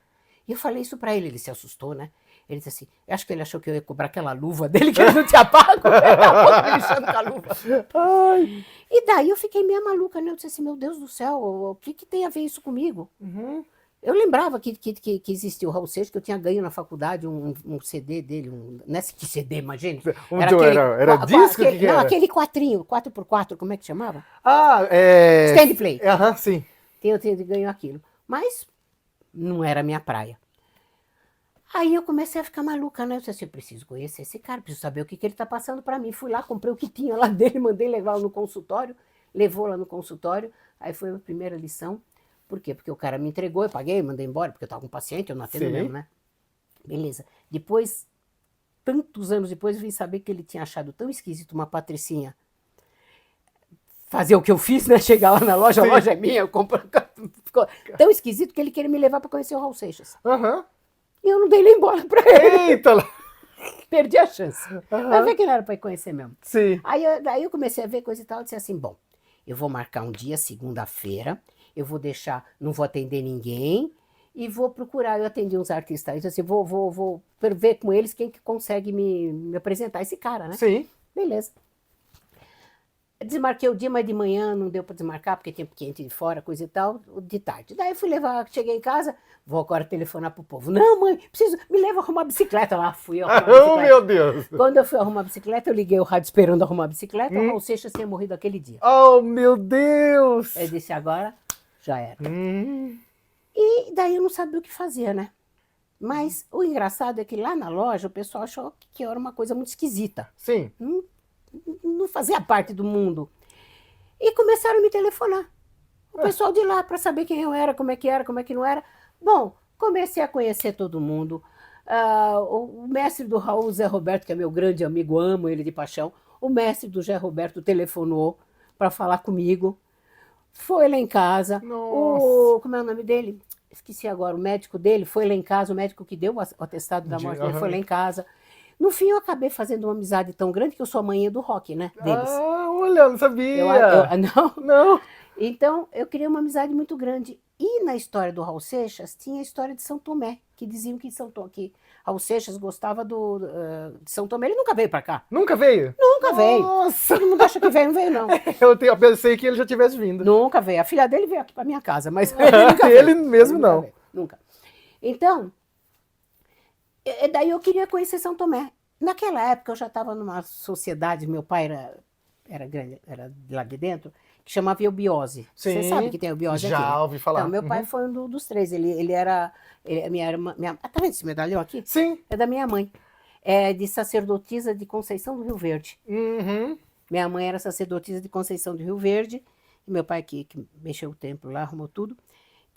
E eu falei isso para ele se assustou, né? Ele disse assim, eu acho que ele achou que eu ia cobrar aquela luva dele, que ele não tinha pago. Ele tava me lixando com a luva. Ai! E daí eu fiquei meio maluca, né? Eu disse assim, meu Deus do céu, o que tem a ver isso comigo? Uhum. Eu lembrava que existia o Raul Seixas, que eu tinha ganho na faculdade um CD dele, não é que CD, imagina. Era disco? O que Não, era? aquele quatrinho, 4x4, como é que chamava? Ah, é... Stand play. Aham, sim. Eu ganho aquilo. Mas não era a minha praia. Aí eu comecei a ficar maluca, né? Eu disse assim, eu preciso conhecer esse cara, preciso saber o que ele está passando para mim. Fui lá, comprei o que tinha lá dele, mandei levar no consultório, levou lá no consultório, aí foi a primeira lição. Por quê? Porque o cara me entregou, eu paguei, mandei embora, porque eu estava com um paciente, eu não atendo Sim. mesmo, né? Beleza. Depois, tantos anos depois, eu vim saber que ele tinha achado tão esquisito uma patricinha fazer o que eu fiz, né? Chegar lá na loja, Sim. A loja é minha, eu compro. Ficou tão esquisito que ele queria me levar para conhecer o Raul Seixas. Aham. E eu não dei nem bola para ele. Eita! lá. Perdi a chance. Aham. Mas ver que não era para ir conhecer mesmo. Sim. Daí eu comecei a ver coisa e tal, e disse assim, bom, eu vou marcar um dia, segunda-feira, eu vou deixar, não vou atender ninguém, e vou procurar, eu atendi uns artistas, eu disse assim, vou ver com eles quem que consegue me apresentar esse cara, né? Sim. Beleza. Desmarquei o dia, mas de manhã não deu para desmarcar, porque tinha cliente de fora, coisa e tal, de tarde. Daí eu fui levar, cheguei em casa, vou agora telefonar pro povo. Não, mãe, me leva a arrumar a bicicleta. Lá fui eu arrumar a Oh, bicicleta. meu Deus! Quando eu fui arrumar a bicicleta, eu liguei o rádio esperando arrumar a bicicleta, o Raul Seixas tinha morrido aquele dia. Oh, meu Deus! Eu disse, agora já era. Hum. E daí eu não sabia o que fazer, né? Mas o engraçado é que lá na loja o pessoal achou que eu era uma coisa muito esquisita. Sim. Não fazia parte do mundo. E começaram a me telefonar. O pessoal de lá, para saber quem eu era, como é que não era. Bom, comecei a conhecer todo mundo. O mestre do Raul, Zé Roberto, que é meu grande amigo, amo ele de paixão. O mestre do Zé Roberto telefonou para falar comigo. Foi lá em casa. Nossa. Como é o nome dele? Esqueci agora. O médico dele foi lá em casa. O médico que deu o atestado da morte dele foi lá em casa. No fim, eu acabei fazendo uma amizade tão grande que eu sou a mãe do rock, né? Deles. Ah, olha, eu não sabia. Não. Não. Então, eu criei uma amizade muito grande. E na história do Raul Seixas, tinha a história de São Tomé, que diziam que Raul Seixas gostava de São Tomé. Ele nunca veio para cá. Nunca veio? Nunca veio. Nossa! Todo mundo acha que veio, não veio, não. Eu pensei que ele já tivesse vindo. Nunca veio. A filha dele veio aqui para minha casa, mas ele nunca veio. Ele mesmo Nunca não. veio, nunca. Então, daí eu queria conhecer São Tomé. Naquela época eu já estava numa sociedade, meu pai era grande, era lá de dentro, que chamava Eubiose. Você sabe que tem Eubiose aqui, né? Já ouvi falar. Então, meu pai foi um dos três. Ele era. Minha irmã. Tá vendo esse medalhão aqui? Sim. É da minha mãe. É de sacerdotisa de Conceição do Rio Verde. Uhum. Minha mãe era sacerdotisa de Conceição do Rio Verde. E meu pai que mexeu o templo lá, arrumou tudo.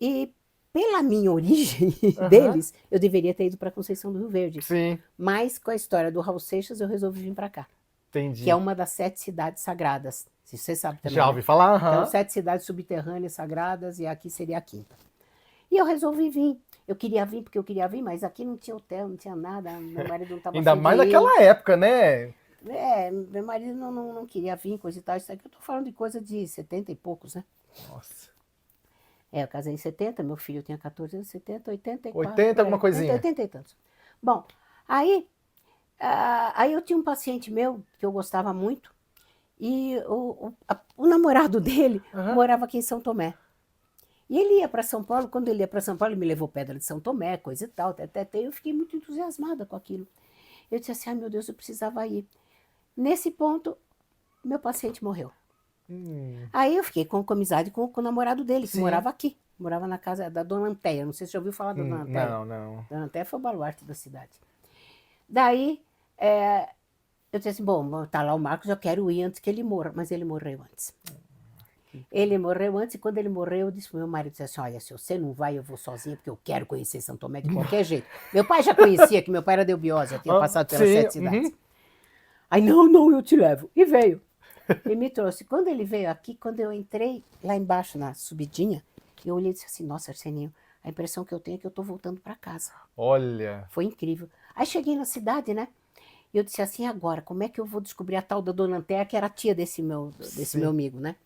E pela minha origem deles, eu deveria ter ido para Conceição do Rio Verde. Sim. Mas com a história do Raul Seixas, eu resolvi vir para cá. Entendi. que é uma das 7 cidades sagradas. Se você sabe também. Já né? ouvi falar? Então, Aham. 7 cidades subterrâneas sagradas e aqui seria a 5ª. E eu resolvi vir. Eu queria vir porque eu queria vir, mas aqui não tinha hotel, não tinha nada. Meu marido não estava Ainda mais naquela época, né? Meu marido não queria vir, coisa e tal. Isso aqui eu tô falando de coisa de 70 e poucos, né? Nossa. Eu casei em 70, meu filho tinha 14 anos, 70, 84. 80, alguma coisinha. 80 e tantos. Bom, aí eu tinha um paciente meu que eu gostava muito e o namorado dele Aham. morava aqui em São Tomé. E ele ia para São Paulo, quando ele ia para São Paulo, ele me levou pedra de São Tomé, coisa e tal, até, eu fiquei muito entusiasmada com aquilo. Eu disse assim, ai meu Deus, eu precisava ir. Nesse ponto, meu paciente morreu. Aí eu fiquei com amizade com o namorado dele, que Sim. morava aqui, morava na casa da Dona Anteia, não sei se você já ouviu falar da Dona Anteia. Não. Dona Anteia foi o baluarte da cidade. Daí, eu disse assim, bom, tá lá o Marcos, eu quero ir antes que ele morra, mas ele morreu antes. Ele morreu antes e quando ele morreu, eu disse pro meu marido, disse assim, olha, se você não vai, eu vou sozinha, porque eu quero conhecer São Tomé de qualquer jeito. Meu pai já conhecia, que meu pai era de Eubiose, já tinha passado pelas 7 cidades. Aí, não, eu te levo. E veio. E me trouxe. Quando ele veio aqui, quando eu entrei lá embaixo, na subidinha, eu olhei e disse assim, nossa, Arseninho, a impressão que eu tenho é que eu tô voltando para casa. Olha. Foi incrível. Aí cheguei na cidade, né? E eu disse assim, agora, como é que eu vou descobrir a tal da Dona Anteia, que era a tia desse meu amigo, né?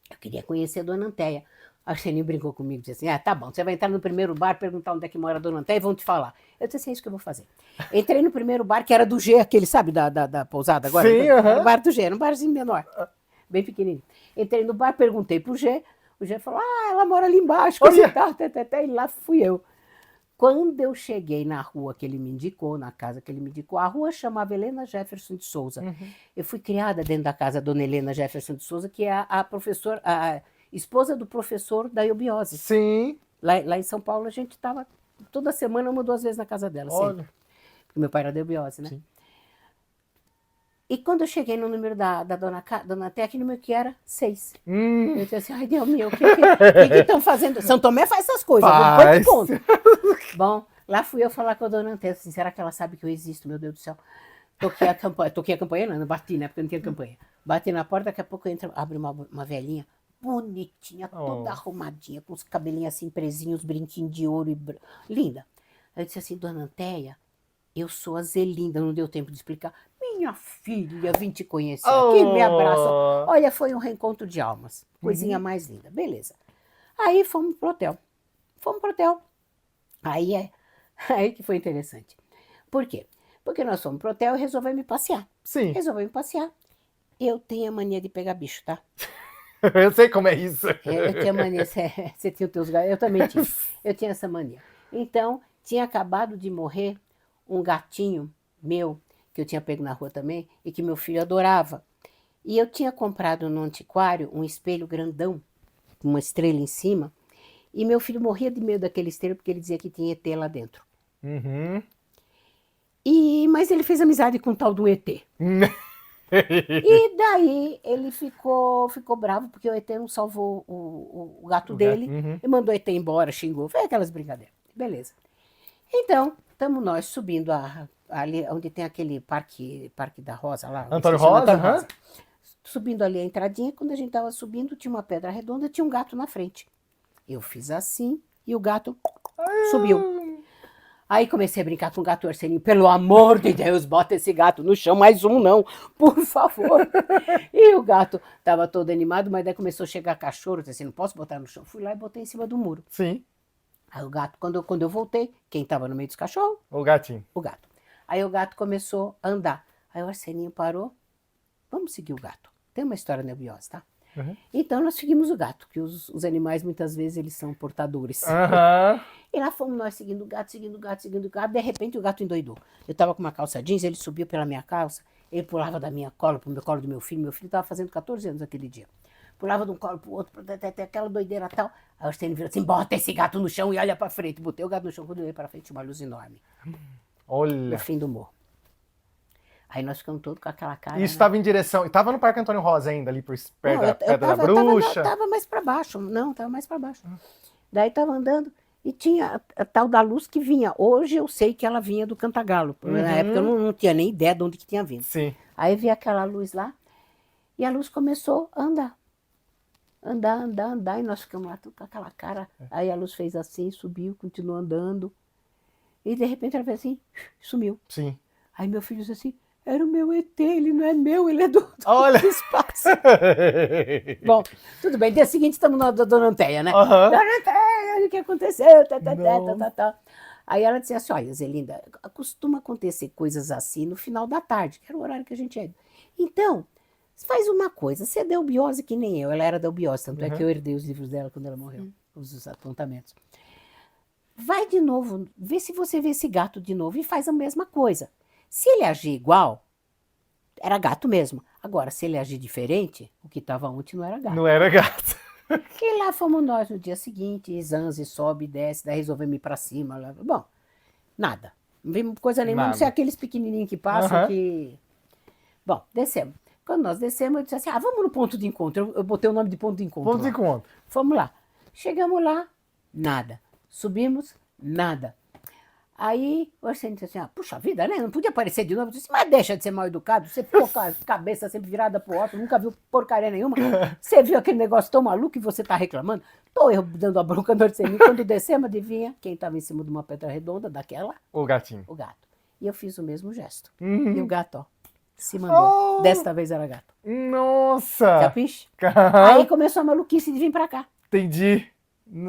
Eu queria conhecer a Dona Anteia. A Arseninho brincou comigo, disse assim, tá bom, você vai entrar no primeiro bar, perguntar onde é que mora a Dona Anteia e vão te falar. Eu disse assim, é isso que eu vou fazer. Entrei no primeiro bar, que era do G, aquele, sabe, da pousada agora? Sim, Era o bar do G, era um barzinho menor, bem pequenininho. Entrei no bar, perguntei pro G, o G falou, ela mora ali embaixo, coisa e tal, e lá fui eu. Quando eu cheguei na rua que ele me indicou, na casa que ele me indicou, a rua chamava Helena Jefferson de Souza. Eu fui criada dentro da casa da Dona Helena Jefferson de Souza, que é a professora, a esposa do professor da eubiose. Sim. Lá em São Paulo, a gente estava toda semana, 1 ou 2 vezes na casa dela, sempre. Porque meu pai era da eubiose, né? Sim. E quando eu cheguei no número da Dona Anteia, que número que era? 6. Eu disse assim, ai Deus meu, o que estão fazendo? São Tomé faz essas coisas, Faz. ponto. Bom, lá fui eu falar com a Dona Anteia, assim, será que ela sabe que eu existo, meu Deus do céu? Toquei a campanha, não bati, né, porque não tinha campanha. Bati na porta, daqui a pouco abre uma velhinha, bonitinha, toda arrumadinha, com os cabelinhos assim presinhos, brinquinhos de ouro linda. Aí eu disse assim, Dona Anteia, eu sou a Zelinda, não deu tempo de explicar. Minha filha, vim te conhecer aqui, me abraçou. Olha, foi um reencontro de almas. Coisinha mais linda. Beleza. Aí fomos pro hotel. Aí que foi interessante. Por quê? Porque nós fomos pro hotel e resolvemos passear. Sim. Resolvemos passear. Eu tenho a mania de pegar bicho, tá? Eu sei como é isso. Eu tinha mania, você tinha os teus gatos, eu também tinha. Eu tinha essa mania. Então, tinha acabado de morrer um gatinho meu, que eu tinha pego na rua também, e que meu filho adorava. E eu tinha comprado no antiquário um espelho grandão, com uma estrela em cima, e meu filho morria de medo daquele espelho, porque ele dizia que tinha ET lá dentro. Mas ele fez amizade com o tal do ET. E daí ele ficou bravo, porque o ET não salvou o gato dele, e mandou o ET embora, xingou, foi aquelas brincadeiras. Beleza. Então, estamos nós subindo ali onde tem aquele parque da Rosa lá. Antônio Rosa? Subindo ali a entradinha, quando a gente estava subindo, tinha uma pedra redonda, tinha um gato na frente. Eu fiz assim e o gato subiu. Aí comecei a brincar com o gato, Arseninho, pelo amor de Deus, bota esse gato no chão, mais um não, por favor. E o gato estava todo animado, mas daí começou a chegar cachorro, disse assim, não posso botar no chão. Fui lá e botei em cima do muro. Sim. Aí o gato, quando eu voltei, quem estava no meio dos cachorros? O gatinho. O gato. Aí o gato começou a andar. Aí o Arseninho parou, vamos seguir o gato. Tem uma história na eubiose, tá? Então nós seguimos o gato, que os animais muitas vezes eles são portadores. E lá fomos nós seguindo o gato, de repente o gato endoidou. Eu estava com uma calça jeans, ele subiu pela minha calça, ele pulava da minha cola pro meu colo do meu filho estava fazendo 14 anos aquele dia. Pulava de um colo pro outro, até aquela doideira tal. Aí o Arseninho virou assim, bota esse gato no chão e olha pra frente. Botei o gato no chão, quando eu olhei pra frente, uma luz enorme. Olha. No fim do morro. Aí nós ficamos todos com aquela cara. E estava em direção. Estava no Parque Antônio Rosa ainda, ali por perto da eu Pedra da Bruxa. Tava mais pra baixo. Não, tava mais pra baixo. Daí tava andando E tinha a tal da luz que vinha. Hoje eu sei que ela vinha do Cantagalo. Na época eu não tinha nem ideia de onde que tinha vindo. Sim. Aí vi aquela luz lá e a luz começou a andar. Andar, e nós ficamos lá tudo com aquela cara. Aí a luz fez assim, subiu, continuou andando. E de repente ela fez assim, sumiu. Sim. Aí meu filho disse assim, era o meu ET, ele não é meu, ele é do Olha! espaço. Bom, tudo bem, dia seguinte estamos na Dona Anteia, né? Aham. Dona Anteia, olha o que aconteceu, Nossa. tá. Aí ela disse assim, olha, Zelinda, costuma acontecer coisas assim no final da tarde, que era o horário que a gente ia. Então, faz uma coisa, você é da Eubiose que nem eu, ela era da Eubiose, tanto é que eu herdei os livros dela quando ela morreu, os apontamentos. Vai de novo, vê se você vê esse gato de novo e faz a mesma coisa. Se ele agir igual, era gato mesmo. Agora, se ele agir diferente, o que estava ontem não era gato. Não era gato. E lá fomos nós no dia seguinte, Zanzi sobe, desce, daí resolvemos ir pra cima. Bom, nada. Não vimos coisa nenhuma, não sei aqueles pequenininhos que passam que... Bom, descemos. Quando nós descemos, eu disse assim, vamos no ponto de encontro. Eu botei o nome de ponto de encontro. Ponto de encontro. Fomos lá. Chegamos lá, nada. Subimos, nada. Aí o Arsênio disse assim, puxa vida, né? Não podia aparecer de novo. Eu disse, mas deixa de ser mal educado, você ficou com a cabeça sempre virada pro alto, nunca viu porcaria nenhuma. Você viu aquele negócio tão maluco e você tá reclamando? Tô eu dando a bronca no Arsênio. Quando descemos, adivinha quem tava em cima de uma pedra redonda daquela? O gatinho. O gato. E eu fiz o mesmo gesto. Uhum. E o gato, ó, se mandou. Oh! Desta vez era gato. Nossa! Capiche? Aí começou a maluquice de vir pra cá. Entendi.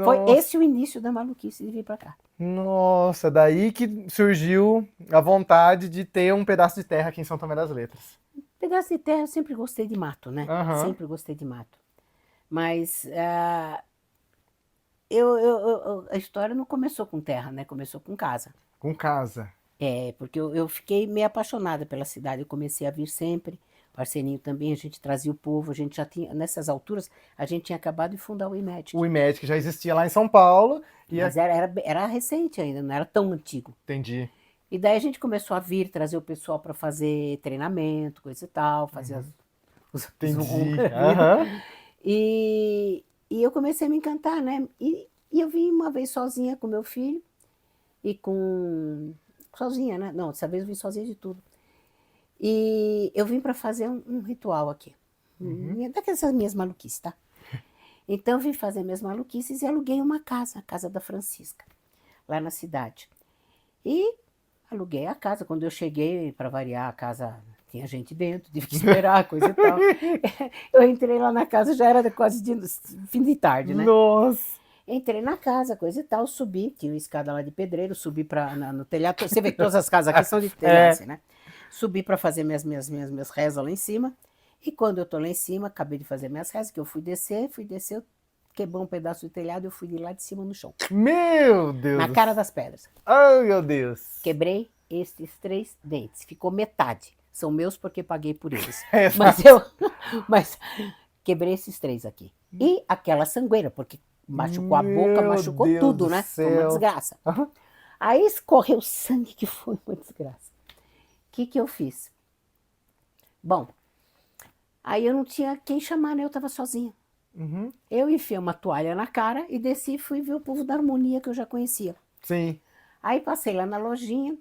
Foi Nossa. esse o início da maluquice de vir pra cá. Nossa, daí que surgiu a vontade de ter um pedaço de terra aqui em São Tomé das Letras. Pedaço de terra, eu sempre gostei de mato, né? Aham. Sempre gostei de mato. Mas a história não começou com terra, né? Começou com casa. Com casa. Porque eu fiquei meio apaixonada pela cidade. Eu comecei a vir sempre. O Arseninho também, a gente trazia o povo. A gente já tinha, nessas alturas, a gente tinha acabado de fundar o IMED. O IMED que já existia lá em São Paulo. Mas era recente ainda, não era tão antigo. Entendi. E daí a gente começou a vir, trazer o pessoal para fazer treinamento, coisa e tal, fazer os Entendi. Aham. E eu comecei a me encantar, né? E eu vim uma vez sozinha com meu filho e sozinha, né? Não, dessa vez eu vim sozinha de tudo. E eu vim para fazer um ritual aqui. Daquelas minhas maluquices, tá? Então eu vim fazer minhas maluquices e aluguei uma casa, a casa da Francisca, lá na cidade. E aluguei a casa. Quando eu cheguei, para variar, a casa tinha gente dentro, tive que esperar, coisa e tal. Eu entrei lá na casa, já era quase fim de tarde, né? Nossa! Entrei na casa, coisa e tal, subi, tinha uma escada lá de pedreiro, subi no telhado. Você vê que todas as casas aqui são de telhado, assim, né? Subi para fazer minhas rezas lá em cima. E quando eu tô lá em cima, acabei de fazer minhas rezas, que eu fui descer, quebrou um pedaço do telhado e eu fui de lá de cima no chão. Meu Deus! Na cara das pedras. Ai, meu Deus! Quebrei estes 3 dentes. Ficou metade. São meus porque paguei por eles. Exato. Mas quebrei esses 3 aqui. E aquela sangueira, porque machucou a boca, machucou Deus tudo, do né? céu. Foi uma desgraça. Aham. Aí escorreu sangue, que foi uma desgraça. O que eu fiz? Bom, aí eu não tinha quem chamar, né? Eu estava sozinha. Uhum. Eu enfiei uma toalha na cara e desci e fui ver o povo da harmonia que eu já conhecia. Sim. Aí passei lá na lojinha,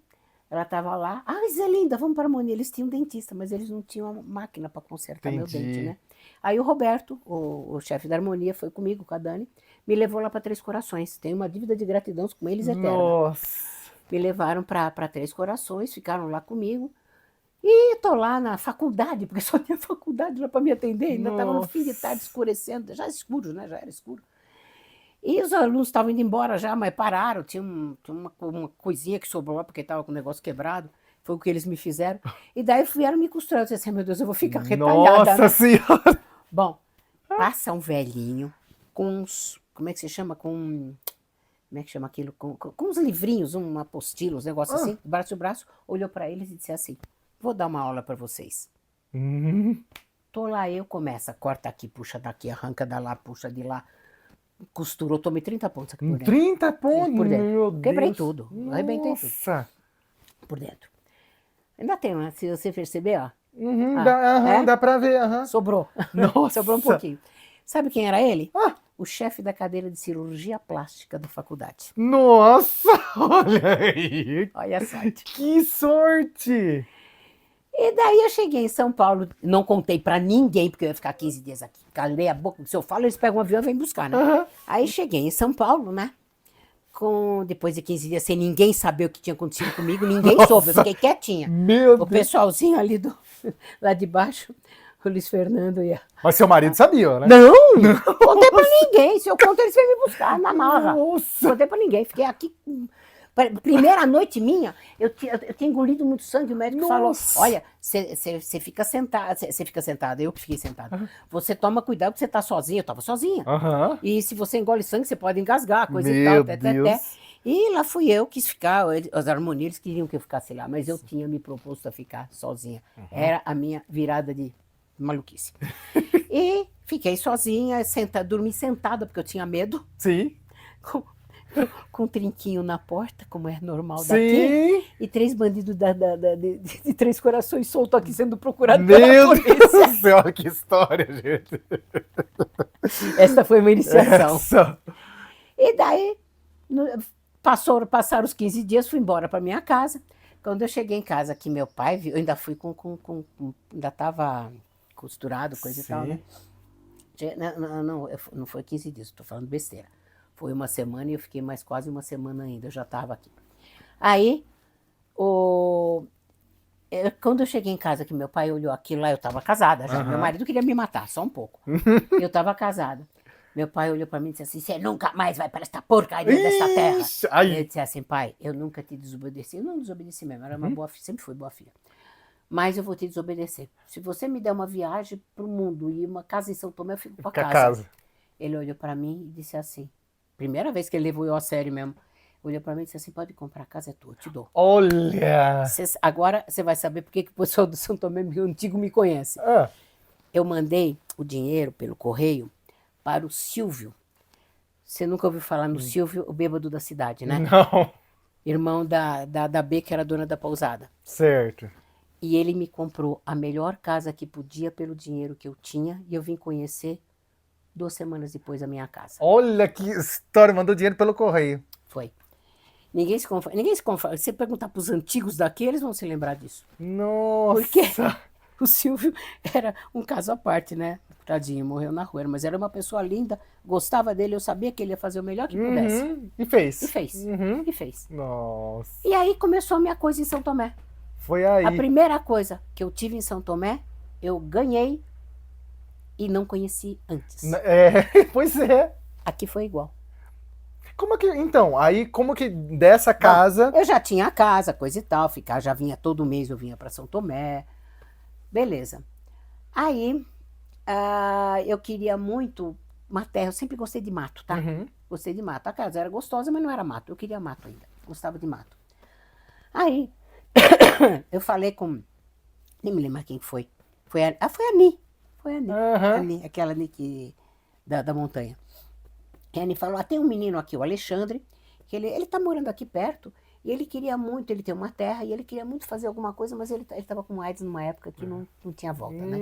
ela estava lá. Zelinda, vamos para a harmonia. Eles tinham um dentista, mas eles não tinham uma máquina para consertar meu dente, né? Aí o Roberto, o chefe da harmonia, foi comigo, com a Dani, me levou lá para Três Corações. Tenho uma dívida de gratidão com eles eterna. Nossa! Me levaram para Três Corações, ficaram lá comigo. E tô lá na faculdade, porque só tinha faculdade lá para me atender, ainda estava no fim de tarde, escurecendo, já escuro, né? Já era escuro. E os alunos estavam indo embora já, mas pararam, tinha uma coisinha que sobrou lá, porque estava com o negócio quebrado, foi o que eles me fizeram. E daí vieram me costurar, eu disse assim, meu Deus, eu vou ficar retalhada. Nossa Senhora! Bom, passa um velhinho com uns, como é que se chama? Como é que chama aquilo? Com uns livrinhos, uma apostila, uns negócios assim, braço e braço, olhou para eles e disse assim, vou dar uma aula para vocês. Tô lá, eu começo, corta aqui, puxa daqui, arranca da lá, puxa de lá, costurou, tomei 30 pontos aqui por dentro. 30 pontos? Por dentro. Meu Deus! Quebrei tudo, arrebentei tudo. Nossa! Por dentro. Ainda tem, né? Se você perceber, ó. Dá pra ver, Sobrou. Nossa! Sobrou um pouquinho. Sabe quem era ele? o chefe da cadeira de cirurgia plástica da faculdade. Nossa, olha aí. Olha a sorte. Que sorte! E daí eu cheguei em São Paulo, não contei pra ninguém, porque eu ia ficar 15 dias aqui. Calei a boca, se eu falo, eles pegam um avião e vêm buscar, né? Aham. Aí cheguei em São Paulo, né? Depois de 15 dias, sem ninguém saber o que tinha acontecido comigo, ninguém soube, eu fiquei quietinha. Meu O Deus. pessoalzinho ali lá de baixo, o Luiz Fernando ia. Mas seu marido sabia, né? Não! Contei pra ninguém. Se eu conto, eles vêm me buscar na marra. Nossa! Contei pra ninguém. Fiquei aqui. Primeira noite minha, eu tinha engolido muito sangue. O médico falou: Nossa. olha, você fica sentada. Você fica sentada, eu que fiquei sentada. Você toma cuidado porque você tá sozinha. Eu tava sozinha. Aham. E se você engole sangue, você pode engasgar, coisa e Meu tal. Deus. E lá fui eu, quis ficar. Os harmonírios queriam que eu ficasse lá, mas eu tinha me proposto a ficar sozinha. Era a minha virada de maluquice. E fiquei sozinha, dormi sentada, porque eu tinha medo, Sim. com um trinquinho na porta, como é normal daqui, Sim. e 3 bandidos de 3 corações soltos aqui sendo procurados pela Meu polícia. Deus do céu, que história, gente. Essa foi uma iniciação. Essa. E daí, passaram os 15 dias, fui embora para minha casa. Quando eu cheguei em casa, que meu pai viu, eu ainda fui ainda estava costurado, coisa e tal, né? Não foi 15 dias, estou falando besteira. Foi uma semana e eu fiquei mais quase uma semana ainda, eu já estava aqui. Aí, quando eu cheguei em casa, que meu pai olhou aquilo lá, eu estava casada já. Meu marido queria me matar, só um pouco. Eu estava casada. Meu pai olhou para mim e disse assim: você nunca mais vai para esta porcaria desta terra. Ixi, ai. Eu disse assim: pai, eu nunca te desobedeci. Eu não desobedeci mesmo, era uma boa filha, sempre fui boa filha. Mas eu vou te desobedecer. Se você me der uma viagem para o mundo e uma casa em São Tomé, eu fico para casa. Ele olhou para mim e disse assim, primeira vez que ele levou eu a sério mesmo, olhou para mim e disse assim: pode comprar, a casa é tua, eu te dou. Olha. Agora você vai saber por que o pessoal do São Tomé antigo me conhece. Ah. Eu mandei o dinheiro pelo correio para o Silvio. Você nunca ouviu falar no Silvio, o bêbado da cidade, né? Não. Irmão da B, que era dona da pousada. Certo. E ele me comprou a melhor casa que podia pelo dinheiro que eu tinha, e eu vim conhecer 2 semanas depois a minha casa. Olha que história, mandou dinheiro pelo correio. Foi. Ninguém se confunde. Se você perguntar para os antigos daqui, eles vão se lembrar disso. Nossa. Porque o Silvio era um caso à parte, né? Tadinho, morreu na rua, mas era uma pessoa linda, gostava dele, eu sabia que ele ia fazer o melhor que pudesse. E fez. E fez. Uhum. E fez. Nossa. E aí começou a minha coisa em São Tomé. Foi aí. A primeira coisa que eu tive em São Tomé, eu ganhei e não conheci antes. Pois é. Aqui foi igual. Como que, então, aí como que dessa casa... Bom, eu já tinha a casa, coisa e tal, já vinha todo mês, eu vinha para São Tomé. Beleza. Aí, eu queria muito uma terra, eu sempre gostei de mato, tá? Uhum. Gostei de mato. A casa era gostosa, mas não era mato, eu queria mato ainda, gostava de mato. Aí, eu falei com, nem me lembro quem foi. Foi a Ni. Foi a Ni. Uhum. A Ni, aquela Ni da montanha. E a Ni falou: tem um menino aqui, o Alexandre, que ele tá morando aqui perto, e ele queria muito, ele tem uma terra, e ele queria muito fazer alguma coisa, mas ele tava com AIDS numa época que não tinha volta, né?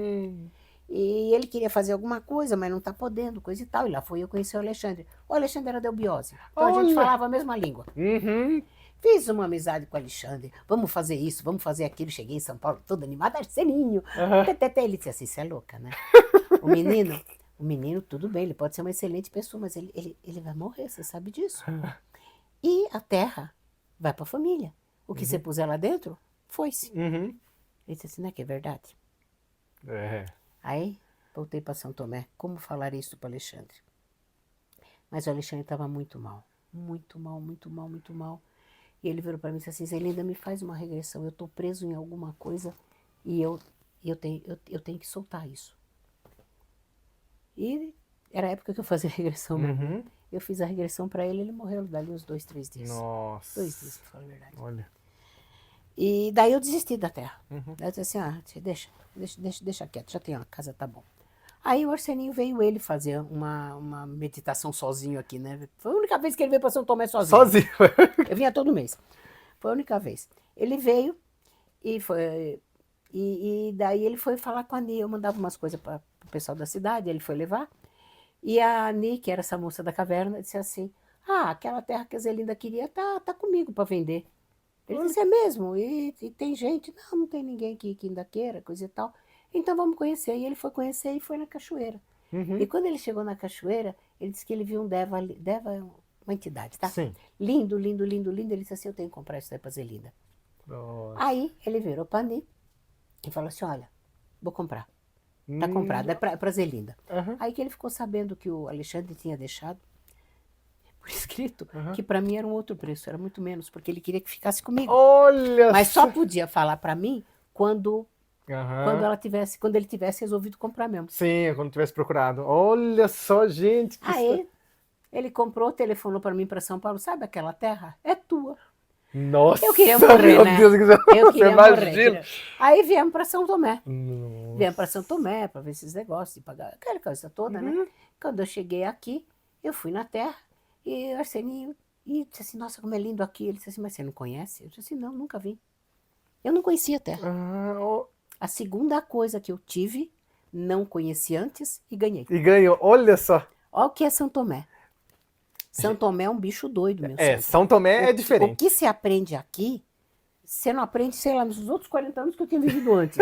E ele queria fazer alguma coisa, mas não tá podendo, coisa e tal. E lá foi eu conhecer o Alexandre. O Alexandre era da Eubiose, então a gente falava a mesma língua. Uhum. Fiz uma amizade com o Alexandre, vamos fazer isso, vamos fazer aquilo. Cheguei em São Paulo toda animada, Arseninho. Ele disse assim: você é louca, né? O menino, tudo bem, ele pode ser uma excelente pessoa, mas ele vai morrer, você sabe disso. E a terra vai para a família. O que você puser lá dentro, foi-se. Uhum. Ele disse assim: não é que é verdade? É. Aí, voltei para São Tomé. Como falar isso para o Alexandre? Mas o Alexandre estava muito mal. Muito mal, muito mal, muito mal. E ele virou para mim e disse assim: Zelinda, me faz uma regressão. Eu estou preso em alguma coisa e eu tenho que soltar isso. E era a época que eu fazia regressão mesmo. Uhum. Eu fiz a regressão para ele morreu dali uns 2, 3 dias. Nossa. 2 dias, para falar a verdade. Olha. E daí eu desisti da terra. Uhum. Daí eu disse assim: deixa quieto, já tenho a casa, tá bom. Aí o Arseninho veio ele fazer uma meditação sozinho aqui, né? Foi a única vez que ele veio para São Tomé sozinho. Sozinho. Eu vinha todo mês. Foi a única vez. Ele veio e daí ele foi falar com a Ni. Eu mandava umas coisas para o pessoal da cidade, ele foi levar. E a Ani, que era essa moça da caverna, disse assim, aquela terra que a Zelinda queria tá comigo para vender. Ele disse, é mesmo? E tem gente? Não tem ninguém que ainda queira, coisa e tal. Então vamos conhecer. E ele foi conhecer e foi na cachoeira. Uhum. E quando ele chegou na cachoeira, ele disse que ele viu um Deva, Deva é uma entidade, tá? Sim. Lindo, lindo, lindo, lindo. Ele disse assim, eu tenho que comprar isso daí pra Zelinda. Nossa. Aí ele virou pra Ani e falou assim, olha, vou comprar. Tá comprado, é pra Zelinda. Aham. Aí que ele ficou sabendo que o Alexandre tinha deixado por escrito Aham. que pra mim era um outro preço, era muito menos, porque ele queria que ficasse comigo. Olha Mas só podia falar pra mim quando Aham. quando ele tivesse resolvido comprar mesmo. Sim, quando tivesse procurado. Olha só, gente. Aí ele comprou, telefonou pra mim pra São Paulo, sabe aquela terra? É tua. Nossa, Eu queria morrer, meu né? Deus do céu. Eu Você queria imagina? morrer. Aí viemos pra São Tomé. Nossa. Viemos para São Tomé para ver esses negócios, de pagar aquela coisa toda, né? Quando eu cheguei aqui, eu fui na terra e o Arseninho e disse assim, nossa, como é lindo aqui. Ele disse assim, mas você não conhece? Eu disse assim, não, nunca vi. Eu não conhecia a terra. A segunda coisa que eu tive, não conheci antes e ganhei. E ganhou, olha só. Olha o que é São Tomé. São Tomé é um bicho doido, meu É, senhor. São Tomé é O diferente. que se aprende aqui, você não aprende, sei lá, nos outros 40 anos que eu tinha vivido antes.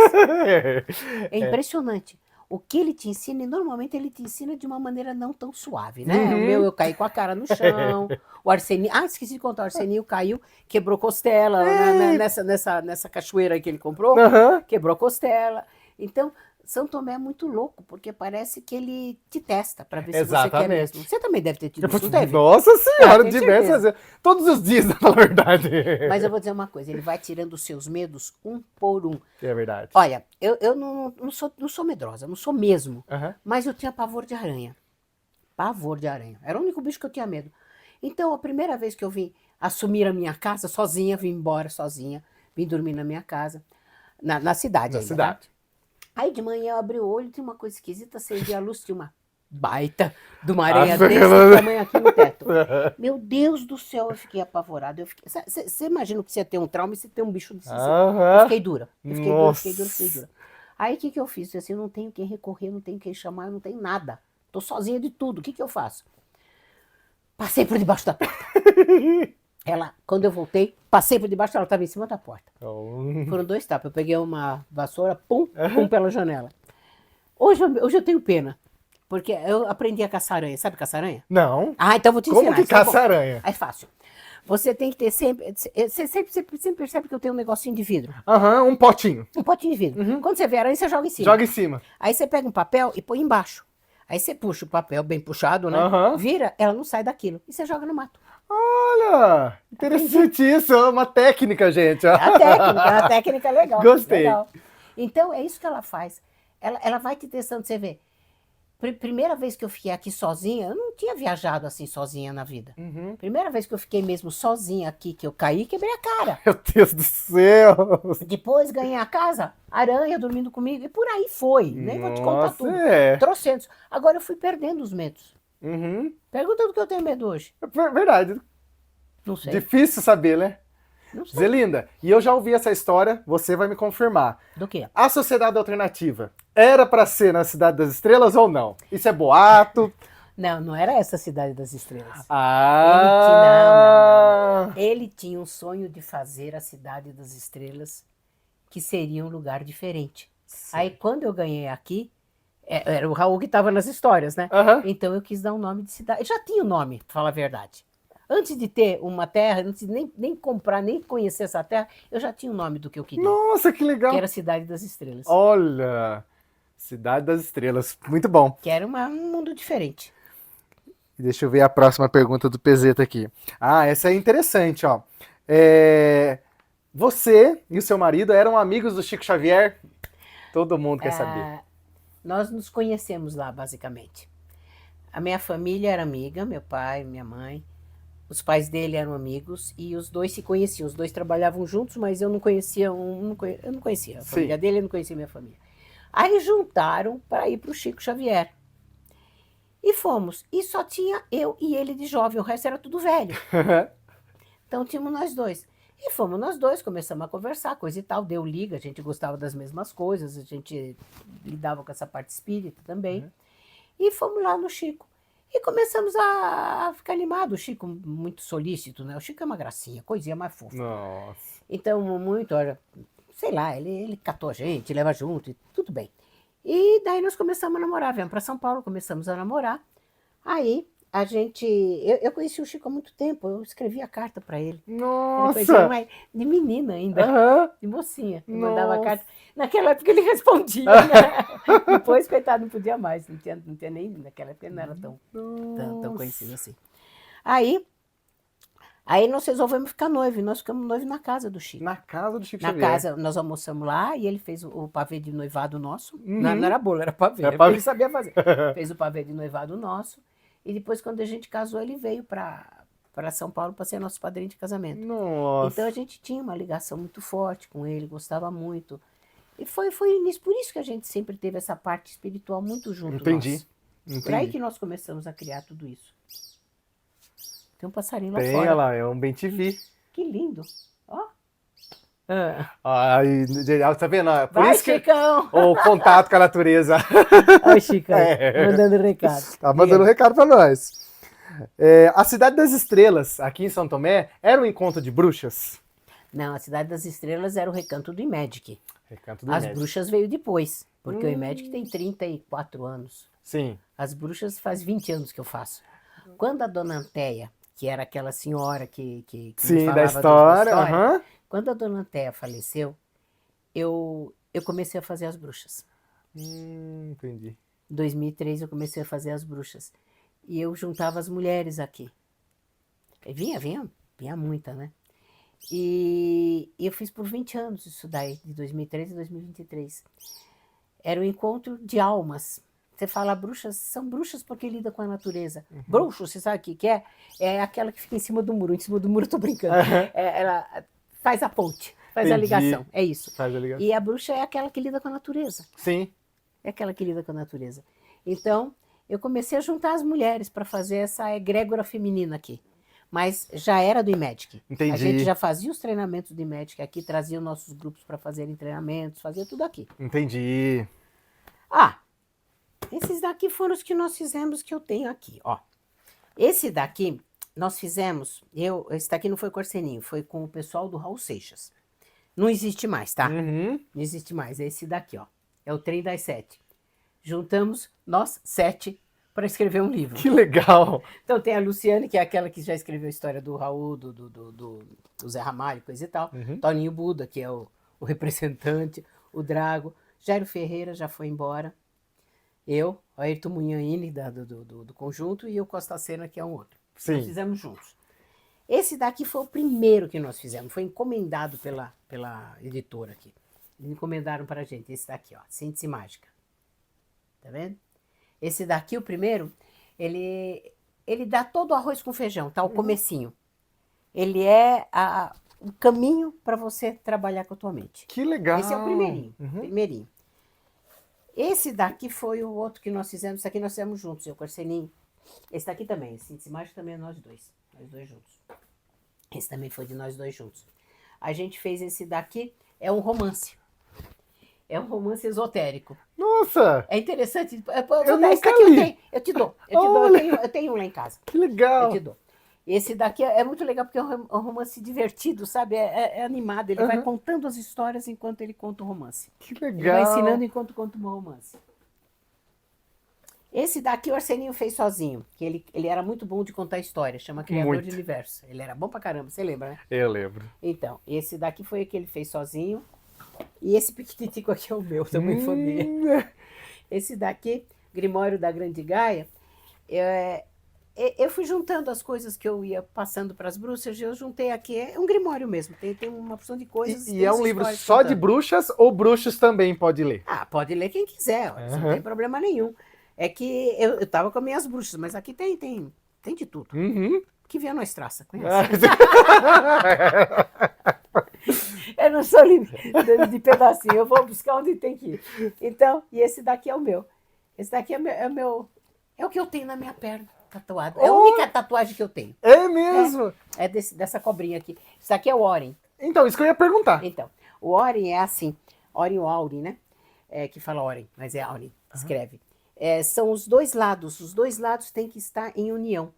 É impressionante. O que ele te ensina, e normalmente ele te ensina de uma maneira não tão suave, né? Uhum. O meu, eu caí com a cara no chão. O Arseninho. Esqueci de contar. O Arseninho caiu, quebrou costela nessa cachoeira aí que ele comprou. Aham. Quebrou costela. Então, São Tomé é muito louco, porque parece que ele te testa para ver se você quer Exatamente. mesmo. Você também deve ter tido isso, não teve? Nossa senhora, tenho diversas certeza. vezes. Todos os dias, na verdade. Mas eu vou dizer uma coisa, ele vai tirando os seus medos um por um. É verdade. Olha, eu não sou medrosa, não sou mesmo. Aham. Mas eu tinha pavor de aranha. Pavor de aranha. Era o único bicho que eu tinha medo. Então, a primeira vez que eu vim assumir a minha casa sozinha, vim embora sozinha, vim dormir na minha casa, na cidade Na ainda, cidade. tá? Aí de manhã eu abri o olho, tinha uma coisa esquisita, acendi a luz, tinha uma baita de uma aranha Nossa, desse Fernanda. tamanho aqui no teto. Meu Deus do céu, eu fiquei apavorada. Você imagina que você ia ter um trauma e você ter um bicho desse. Eu Aham. fiquei dura. Eu fiquei dura, Nossa. fiquei dura, fiquei dura. Aí o que eu fiz? Eu disse assim, eu não tenho quem recorrer, não tenho quem chamar, eu não tenho nada. Tô sozinha de tudo. O que eu faço? Passei por debaixo da porta. Ela, quando eu voltei, passei por debaixo, ela estava em cima da porta. Oh. Foram 2 tapas. Eu peguei uma vassoura, pum pela janela. Hoje eu tenho pena, porque eu aprendi a caçar aranha. Sabe caçar aranha? Não. Então eu vou te Como ensinar. que isso é bom. caça aranha? É fácil. Você tem que ter sempre. Você sempre percebe que eu tenho um negocinho de vidro. Aham, um potinho. Um potinho de vidro. Quando você vê aranha, você joga em cima. Joga em cima. Aí você pega um papel e põe embaixo. Aí você puxa o papel bem puxado, né? Aham. Vira, ela não sai daquilo. E você joga no mato. Olha, interessante isso. É uma técnica, gente. É uma técnica legal. Gostei. Legal. Então, é isso que ela faz. Ela vai te testando, você vê. Primeira vez que eu fiquei aqui sozinha, eu não tinha viajado assim sozinha na vida. Uhum. Primeira vez que eu fiquei mesmo sozinha aqui, que eu caí, quebrei a cara. Meu Deus do céu. Depois ganhei a casa, aranha dormindo comigo, e por aí foi. Nem vou te contar Nossa, tudo. é. Trocentos. Agora eu fui perdendo os medos. Uhum. Pergunta do que eu tenho medo hoje. Verdade. Não sei. Difícil saber, né? Não sei. Zelinda, e eu já ouvi essa história, você vai me confirmar. Do que? A Sociedade Alternativa era pra ser na Cidade das Estrelas ou não? Isso é boato? Não era essa a Cidade das Estrelas. Ah! Ele tinha um sonho de fazer a Cidade das Estrelas, que seria um lugar diferente. Aí quando eu ganhei aqui, era o Raul que estava nas histórias, né? Aham. Então eu quis dar um nome de cidade. Já tinha o nome, pra falar a verdade. Antes de ter uma terra, antes de nem comprar, nem conhecer essa terra, eu já tinha o nome do que eu queria. Nossa, que legal. Que era Cidade das Estrelas. Olha, Cidade das Estrelas, muito bom. Que era um mundo diferente. Deixa eu ver a próxima pergunta do Pezeta aqui. Essa é interessante, ó. Você e o seu marido eram amigos do Chico Xavier? Todo mundo quer saber. Nós nos conhecemos lá, basicamente. A minha família era amiga, meu pai, minha mãe. Os pais dele eram amigos e os dois se conheciam. Os dois trabalhavam juntos, mas eu não conhecia eu não conhecia a família dele, eu não conhecia a minha família. Aí juntaram para ir para o Chico Xavier. E fomos. E só tinha eu e ele de jovem, o resto era tudo velho. Então tínhamos nós dois. E fomos nós dois, começamos a conversar, coisa e tal, deu liga, a gente gostava das mesmas coisas, a gente lidava com essa parte espírita também. E fomos lá no Chico. E começamos a ficar animados. O Chico, muito solícito, né? O Chico é uma gracinha, coisinha mais fofa. Nossa. Então, muito, olha, sei lá, ele catou a gente, leva junto, e tudo bem. E daí nós começamos a namorar, viemos para São Paulo, começamos a namorar. Aí a gente, eu conheci o Chico há muito tempo, eu escrevia carta para ele. Ele conhecia, Nossa. mas de menina ainda, Aham. de mocinha. Eu Nossa. mandava carta. Naquela época ele respondia, né? Depois, coitado, não podia mais, não tinha nem, naquela época ele não era tão Nossa. conhecido assim. Aí nós resolvemos ficar noivos, nós ficamos noivos na casa do Chico. Na casa do Chico Na Xavier. casa, nós almoçamos lá e ele fez o pavê de noivado nosso. Uhum. Não era bolo, era pavê. Era pavê. Ele sabia fazer. Fez o pavê de noivado nosso. E depois, quando a gente casou, ele veio para São Paulo para ser nosso padrinho de casamento. Nossa. Então a gente tinha uma ligação muito forte com ele, gostava muito. E foi nisso, por isso que a gente sempre teve essa parte espiritual muito junto. Entendi. Nós. Por aí Entendi. que nós começamos a criar tudo isso. Tem um passarinho lá Tem, fora. olha lá, é um bem-te-vi. Que lindo. Ó. Ah. Ai, tá vendo? Por Vai, isso que Chicão! o contato com a natureza. Olha o Chicão, É. mandando recado. Tá mandando um recado pra nós. A Cidade das Estrelas, aqui em São Tomé, era um encontro de bruxas? Não, a Cidade das Estrelas era o recanto do IMEDIC. Recanto do As Médico. bruxas veio depois, porque o IMEDIC tem 34 anos. Sim. As bruxas faz 20 anos que eu faço. Quando a dona Anteia, que era aquela senhora que me Sim, falava da história. história, Aham. quando a dona Anteia faleceu, eu comecei a fazer as bruxas. Entendi. Em 2003 eu comecei a fazer as bruxas. E eu juntava as mulheres aqui. E vinha muita, né? E eu fiz por 20 anos isso daí, de 2003 a 2023. Era um encontro de almas. Você fala bruxas, são bruxas porque lidam com a natureza. Bruxo, você sabe o que é? É aquela que fica em cima do muro. Em cima do muro eu tô brincando. Ela faz a ponte, faz a Entendi. ligação. É isso. Faz a ligação. E a bruxa é aquela que lida com a natureza. Sim. É aquela que lida com a natureza. Então, eu comecei a juntar as mulheres para fazer essa egrégora feminina aqui. Mas já era do IMEDIC. Entendi. A gente já fazia os treinamentos do IMEDIC aqui, trazia os nossos grupos para fazerem treinamentos, fazia tudo aqui. Entendi. Ah, esses daqui foram os que nós fizemos que eu tenho aqui, ó. Esse daqui, nós fizemos, esse daqui não foi com o Arseninho, foi com o pessoal do Raul Seixas. Não existe mais, tá? Uhum. Não existe mais, é esse daqui, ó. É o Trem das 7. Juntamos nós 7 para escrever um livro. Que legal. Então tem a Luciane, que é aquela que já escreveu a história do Raul, do Zé Ramalho, coisa e tal. Uhum. Toninho Buda, que é o representante, o Drago. Jairo Ferreira já foi embora. Eu, o Ayrton Munhaine, do conjunto, e o Costa Sena, que é um outro. Sim. Nós fizemos juntos. Esse daqui foi o primeiro que nós fizemos, foi encomendado pela editora aqui. Eles encomendaram para a gente, esse daqui, ó, Síntese Mágica. Tá vendo? Esse daqui, o primeiro, ele dá todo o arroz com feijão, tá? O comecinho. Ele é o caminho para você trabalhar com a tua mente. Que legal. Esse é o primeirinho, Uhum. primeirinho. Esse daqui foi o outro que nós fizemos, esse aqui nós fizemos juntos, eu com o Arseninho. Esse daqui também, esse Síntese Mágica também é nós dois juntos. Esse também foi de nós dois juntos. A gente fez esse daqui, é um romance. É um romance esotérico. Nossa, É interessante. Eu Esse nunca daqui li. eu te dou. Olha. Eu tenho um lá em casa. que Eu legal. te dou. Esse daqui é muito legal porque é um romance divertido, sabe? É animado. Ele vai Uhum. contando as histórias enquanto ele conta o romance. Que Ele vai legal. ensinando enquanto conta um romance. Esse daqui o Arseninho fez sozinho, que ele era muito bom de contar história, chama Criador Muito. de Universo. Ele era bom pra caramba, você lembra, né? Eu lembro. Então, esse daqui foi o que ele fez sozinho. E esse piquititico aqui é o meu, também família. Esse daqui, Grimório da Grande Gaia, eu fui juntando as coisas que eu ia passando para as bruxas, e eu juntei aqui, é um grimório mesmo, tem uma porção de coisas. E tem é as um livro histórias só de contando. bruxas ou bruxos também pode ler? Ah, pode ler quem quiser, ó, isso não Aham. tem problema nenhum. É que eu tava com as minhas bruxas, mas aqui tem de tudo. Uhum. Que vier nós traça, conhece? Ah, Eu não sou de pedacinho, eu vou buscar onde tem que ir. Então, e esse daqui é o meu. Esse daqui é o que eu tenho na minha perna, tatuado. É a Oh! única tatuagem que eu tenho. É mesmo? É dessa cobrinha aqui. Isso aqui é o Orin. Então, isso que eu ia perguntar. Então, o Orin é assim, Orin ou Aurin, né? Que fala Orin, mas é Aurin, escreve. São os dois lados têm que estar em união,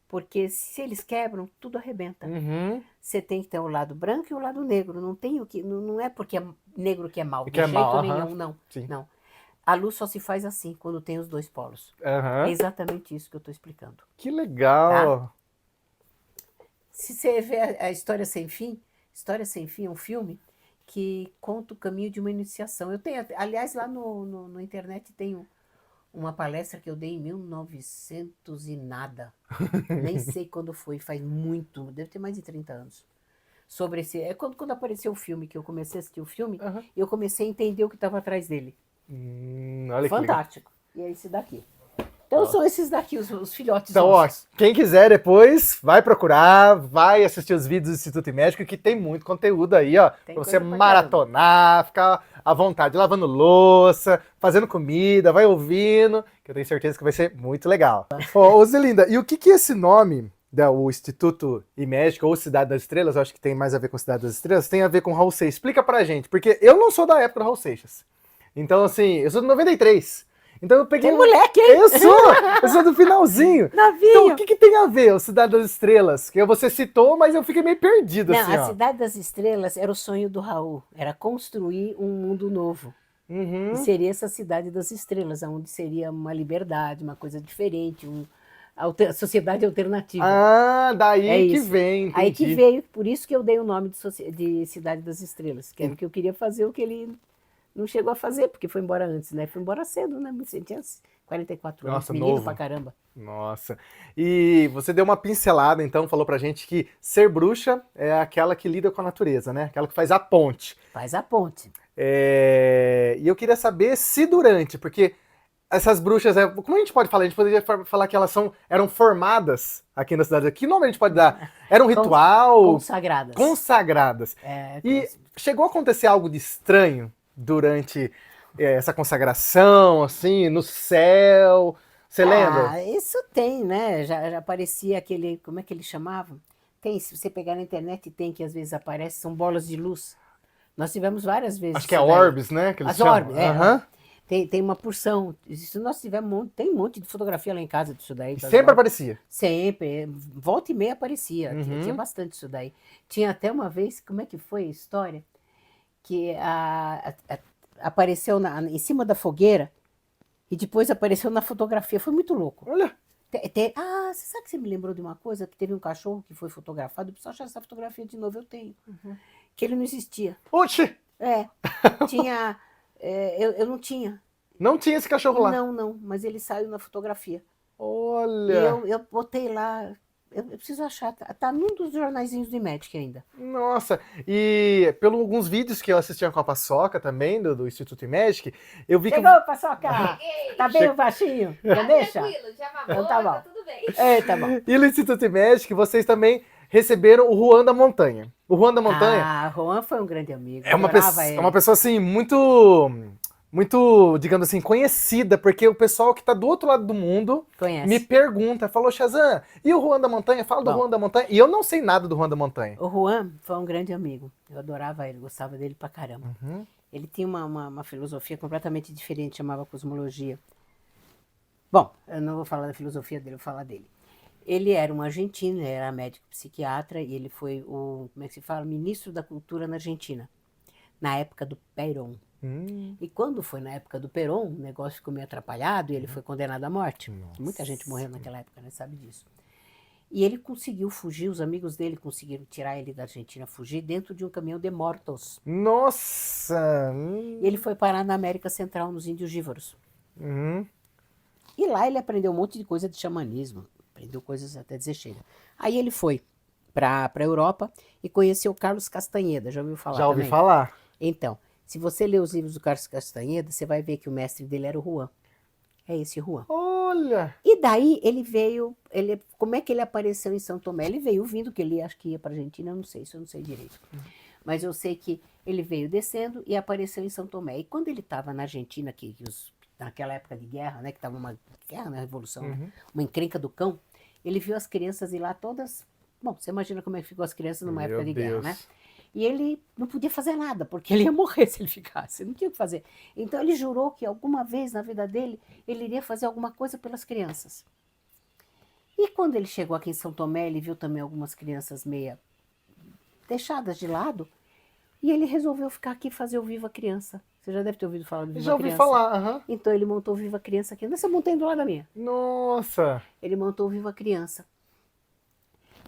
porque se eles quebram, tudo arrebenta. Uhum. Você tem que ter o lado branco e o lado negro, não tem o que, não é porque é negro que é mal, Que de é jeito mal, nenhum, aham. não, Sim. não. A luz só se faz assim, quando tem os dois polos. Aham. É exatamente isso que eu estou explicando. Que legal. Se você vê a História Sem Fim é um filme que conta o caminho de uma iniciação. Eu tenho, aliás, lá no internet tem uma palestra que eu dei em 1900 e nada. Nem sei quando foi, faz muito, deve ter mais de 30 anos. Sobre esse. Quando apareceu o filme, que eu comecei a assistir o filme, Aham. eu comecei a entender o que estava atrás dele. Olha que legal. Fantástico. E é esse daqui. Então são esses daqui, os filhotes Então, ó, nossos. quem quiser depois, vai procurar, vai assistir os vídeos do Instituto Médico, que tem muito conteúdo aí, ó, Tem pra você coisa pra maratonar, ficar à vontade, lavando louça, fazendo comida, vai ouvindo, que eu tenho certeza que vai ser muito legal. Ô, Zelinda, e o que esse nome, o Instituto Médico ou Cidade das Estrelas, eu acho que tem mais a ver com Cidade das Estrelas, tem a ver com Raul Seixas? Explica pra gente, porque eu não sou da época do Raul Seixas. Então, assim, eu sou de 93. Então eu peguei. Tem moleque, hein? Eu sou do finalzinho. Novinho. Então o que tem a ver o Cidade das Estrelas? Que você citou, mas eu fiquei meio perdido, Não, assim, a ó. Cidade das Estrelas era o sonho do Raul, era construir um mundo novo. Uhum. E seria essa Cidade das Estrelas, onde seria uma liberdade, uma coisa diferente, sociedade alternativa. Ah, daí É que isso. vem, entendi. Aí que veio, por isso que eu dei o nome de Cidade das Estrelas, que era o que eu queria fazer, o que ele não chegou a fazer, porque foi embora antes, né? Foi embora cedo, né? Você tinha 44 anos, Nossa, menino novo. pra caramba. Nossa. E você deu uma pincelada, então, falou pra gente que ser bruxa é aquela que lida com a natureza, né? Aquela que faz a ponte. Faz a ponte. E eu queria saber se durante, porque essas bruxas, como a gente pode falar? A gente poderia falar que elas eram formadas aqui na cidade. Que nome a gente pode dar? Era um ritual? Consagradas. Consagradas. E chegou a acontecer algo de estranho durante essa consagração, assim, no céu? Você lembra? Ah, isso tem, né? Já aparecia aquele, como é que eles chamavam? Tem, se você pegar na internet, tem que às vezes aparece, são bolas de luz. Nós tivemos várias vezes. Acho que é isso daí. orbes, né? Que eles As chamam. orbes, Aham. Tem uma porção. Isso nós tivemos, tem um monte de fotografia lá em casa disso daí. das Sempre orbes. aparecia. Sempre, volta e meia aparecia, Uhum. tinha bastante isso daí. Tinha até uma vez, como é que foi a história? Que apareceu em cima da fogueira e depois apareceu na fotografia, foi muito louco. Olha. Você sabe que você me lembrou de uma coisa? Que teve um cachorro que foi fotografado, eu preciso achar essa fotografia de novo, eu tenho. Que ele não existia. Oxi! Tinha, eu não tinha. Não tinha esse cachorro lá. Não, mas ele saiu na fotografia. Olha! E eu botei lá, eu preciso achar, tá num dos jornaizinhos do Imagic ainda. Nossa, e pelos alguns vídeos que eu assistia com a Paçoca também, do Instituto Magic, eu vi Chegou, Paçoca! Cheguei. Tá bem o baixinho? Já Tá deixa? tranquilo, já mamou, Então tá bom. tá tudo bem. Tá bom. E no Instituto Magic, vocês também receberam o Juan da Montanha. O Juan da Montanha Juan foi um grande amigo. é uma adorava ele. pessoa assim, muito, digamos assim, conhecida, porque o pessoal que tá do outro lado do mundo Conhece. me pergunta, falou, Shazam, e o Juan da Montanha? Fala do Bom. Juan da Montanha. E eu não sei nada do Juan da Montanha. O Juan foi um grande amigo. Eu adorava ele, gostava dele pra caramba. Uhum. Ele tinha uma filosofia completamente diferente, chamava cosmologia. Bom, eu não vou falar da filosofia dele, eu vou falar dele. Ele era um argentino, ele era médico psiquiatra e ele foi o, como é que se fala, ministro da cultura na Argentina, na época do Perón. E quando foi na época do Perón, o negócio ficou meio atrapalhado e ele foi condenado à morte. Nossa. Muita gente morreu naquela época, né? Sabe disso. E ele conseguiu fugir, os amigos dele conseguiram tirar ele da Argentina, fugir dentro de um caminhão de mortos. Nossa! E ele foi parar na América Central, nos Índios Gívaros. Uhum. E lá ele aprendeu um monte de coisa de xamanismo, aprendeu coisas até dizer chega. Aí ele foi para a Europa e conheceu Carlos Castanheda, já ouviu falar Já ouvi também? falar. Então, se você ler os livros do Carlos Castanheda, você vai ver que o mestre dele era o Juan. É esse Juan. Olha! E daí ele veio, como é que ele apareceu em São Tomé? Ele veio vindo, que ele acho que ia para a Argentina, eu não sei, isso eu não sei direito. Mas eu sei que ele veio descendo e apareceu em São Tomé. E quando ele estava na Argentina, naquela época de guerra, né, que estava uma guerra na Revolução, né, uma encrenca do cão, ele viu as crianças ir lá todas. Bom, você imagina como é que ficou as crianças numa época de guerra, né? E ele não podia fazer nada, porque ele ia morrer se ele ficasse, não tinha o que fazer. Então ele jurou que alguma vez na vida dele, ele iria fazer alguma coisa pelas crianças. E quando ele chegou aqui em São Tomé, ele viu também algumas crianças meia deixadas de lado, e ele resolveu ficar aqui e fazer o Viva Criança. Você já deve ter ouvido falar do Viva Já ouvi Criança. falar, aham. Então ele montou o Viva Criança aqui, nessa montanha do lado da minha. Nossa! Ele montou o Viva Criança.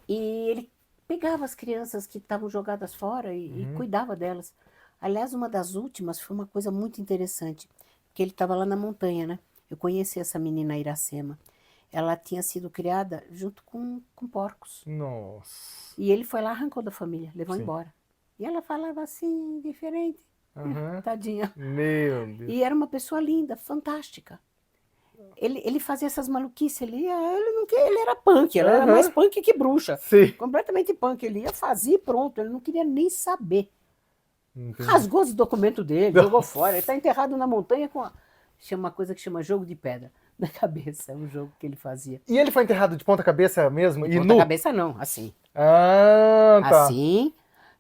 E ele pegava as crianças que estavam jogadas fora e cuidava delas. Aliás, uma das últimas foi uma coisa muito interessante, porque ele estava lá na montanha, né? Eu conheci essa menina Iracema. Ela tinha sido criada junto com porcos. Nossa! E ele foi lá, arrancou da família, levou Sim. embora. E ela falava assim, diferente, Aham. tadinha. Meu Deus. E era uma pessoa linda, fantástica. Ele fazia essas maluquices, ele era punk, ele era Aham. mais punk que bruxa. Sim. Completamente punk. Ele ia fazer e pronto, ele não queria nem saber. Entendi. Rasgou os documentos dele, jogou fora. Ele está enterrado na montanha com chama uma coisa que chama jogo de pedra na cabeça, é um jogo que ele fazia. E ele foi enterrado de ponta cabeça mesmo? E Ponta nu? cabeça não, assim. Ah, tá. Assim,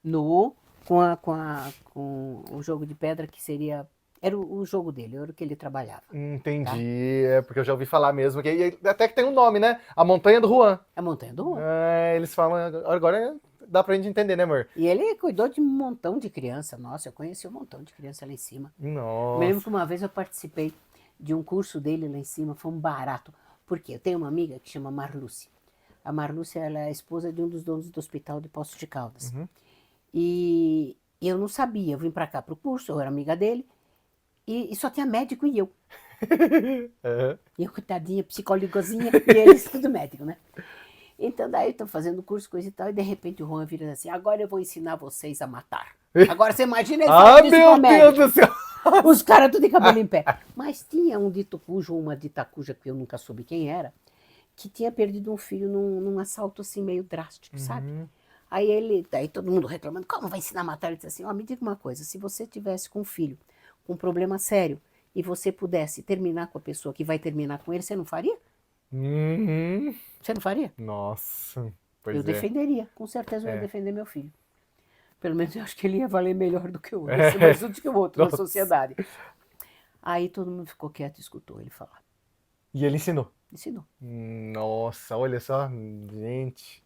nu, com o jogo de pedra que seria... Era o jogo dele, era o que ele trabalhava. Entendi. É porque eu já ouvi falar mesmo. Até que tem um nome, né? A Montanha do Juan. É a montanha do Juan. É, eles falam. Agora dá pra gente entender, né, amor? E ele cuidou de um montão de criança. Nossa, eu conheci um montão de criança lá em cima. Eu me lembro Nossa. que uma vez eu participei de um curso dele lá em cima, foi um barato. Por quê? Eu tenho uma amiga que chama Marluce. A Marluce, ela é a esposa de um dos donos do hospital de Poços de Caldas. E eu não sabia, eu vim pra cá pro curso, eu era amiga dele, e só tinha médico e eu. Aham. E eu, coitadinha, psicólogozinha, e eles tudo médico, né? Então daí eu tô fazendo curso, coisa e tal, e de repente o Juan vira assim, agora eu vou ensinar vocês a matar. Agora você imagina ele Ah, falando isso pra meu médico. Deus do céu! Os caras tudo de cabelo em pé. Mas tinha um dito cujo, uma dita cuja que eu nunca soube quem era, que tinha perdido um filho num assalto assim meio drástico, sabe? Daí todo mundo reclamando, como vai ensinar a matar? Ele disse assim, ó, me diga uma coisa, se você tivesse com um filho com um problema sério e você pudesse terminar com a pessoa que vai terminar com ele, você não faria? Uhum. Você não faria? Nossa. Pois Eu é. defenderia, com certeza eu ia defender meu filho. Pelo menos eu acho que ele ia valer melhor do que o outro, É. ia ser mais útil que o outro na Nossa. sociedade. Aí todo mundo ficou quieto e escutou ele falar. E ele ensinou. Ensinou. Nossa, olha só, gente.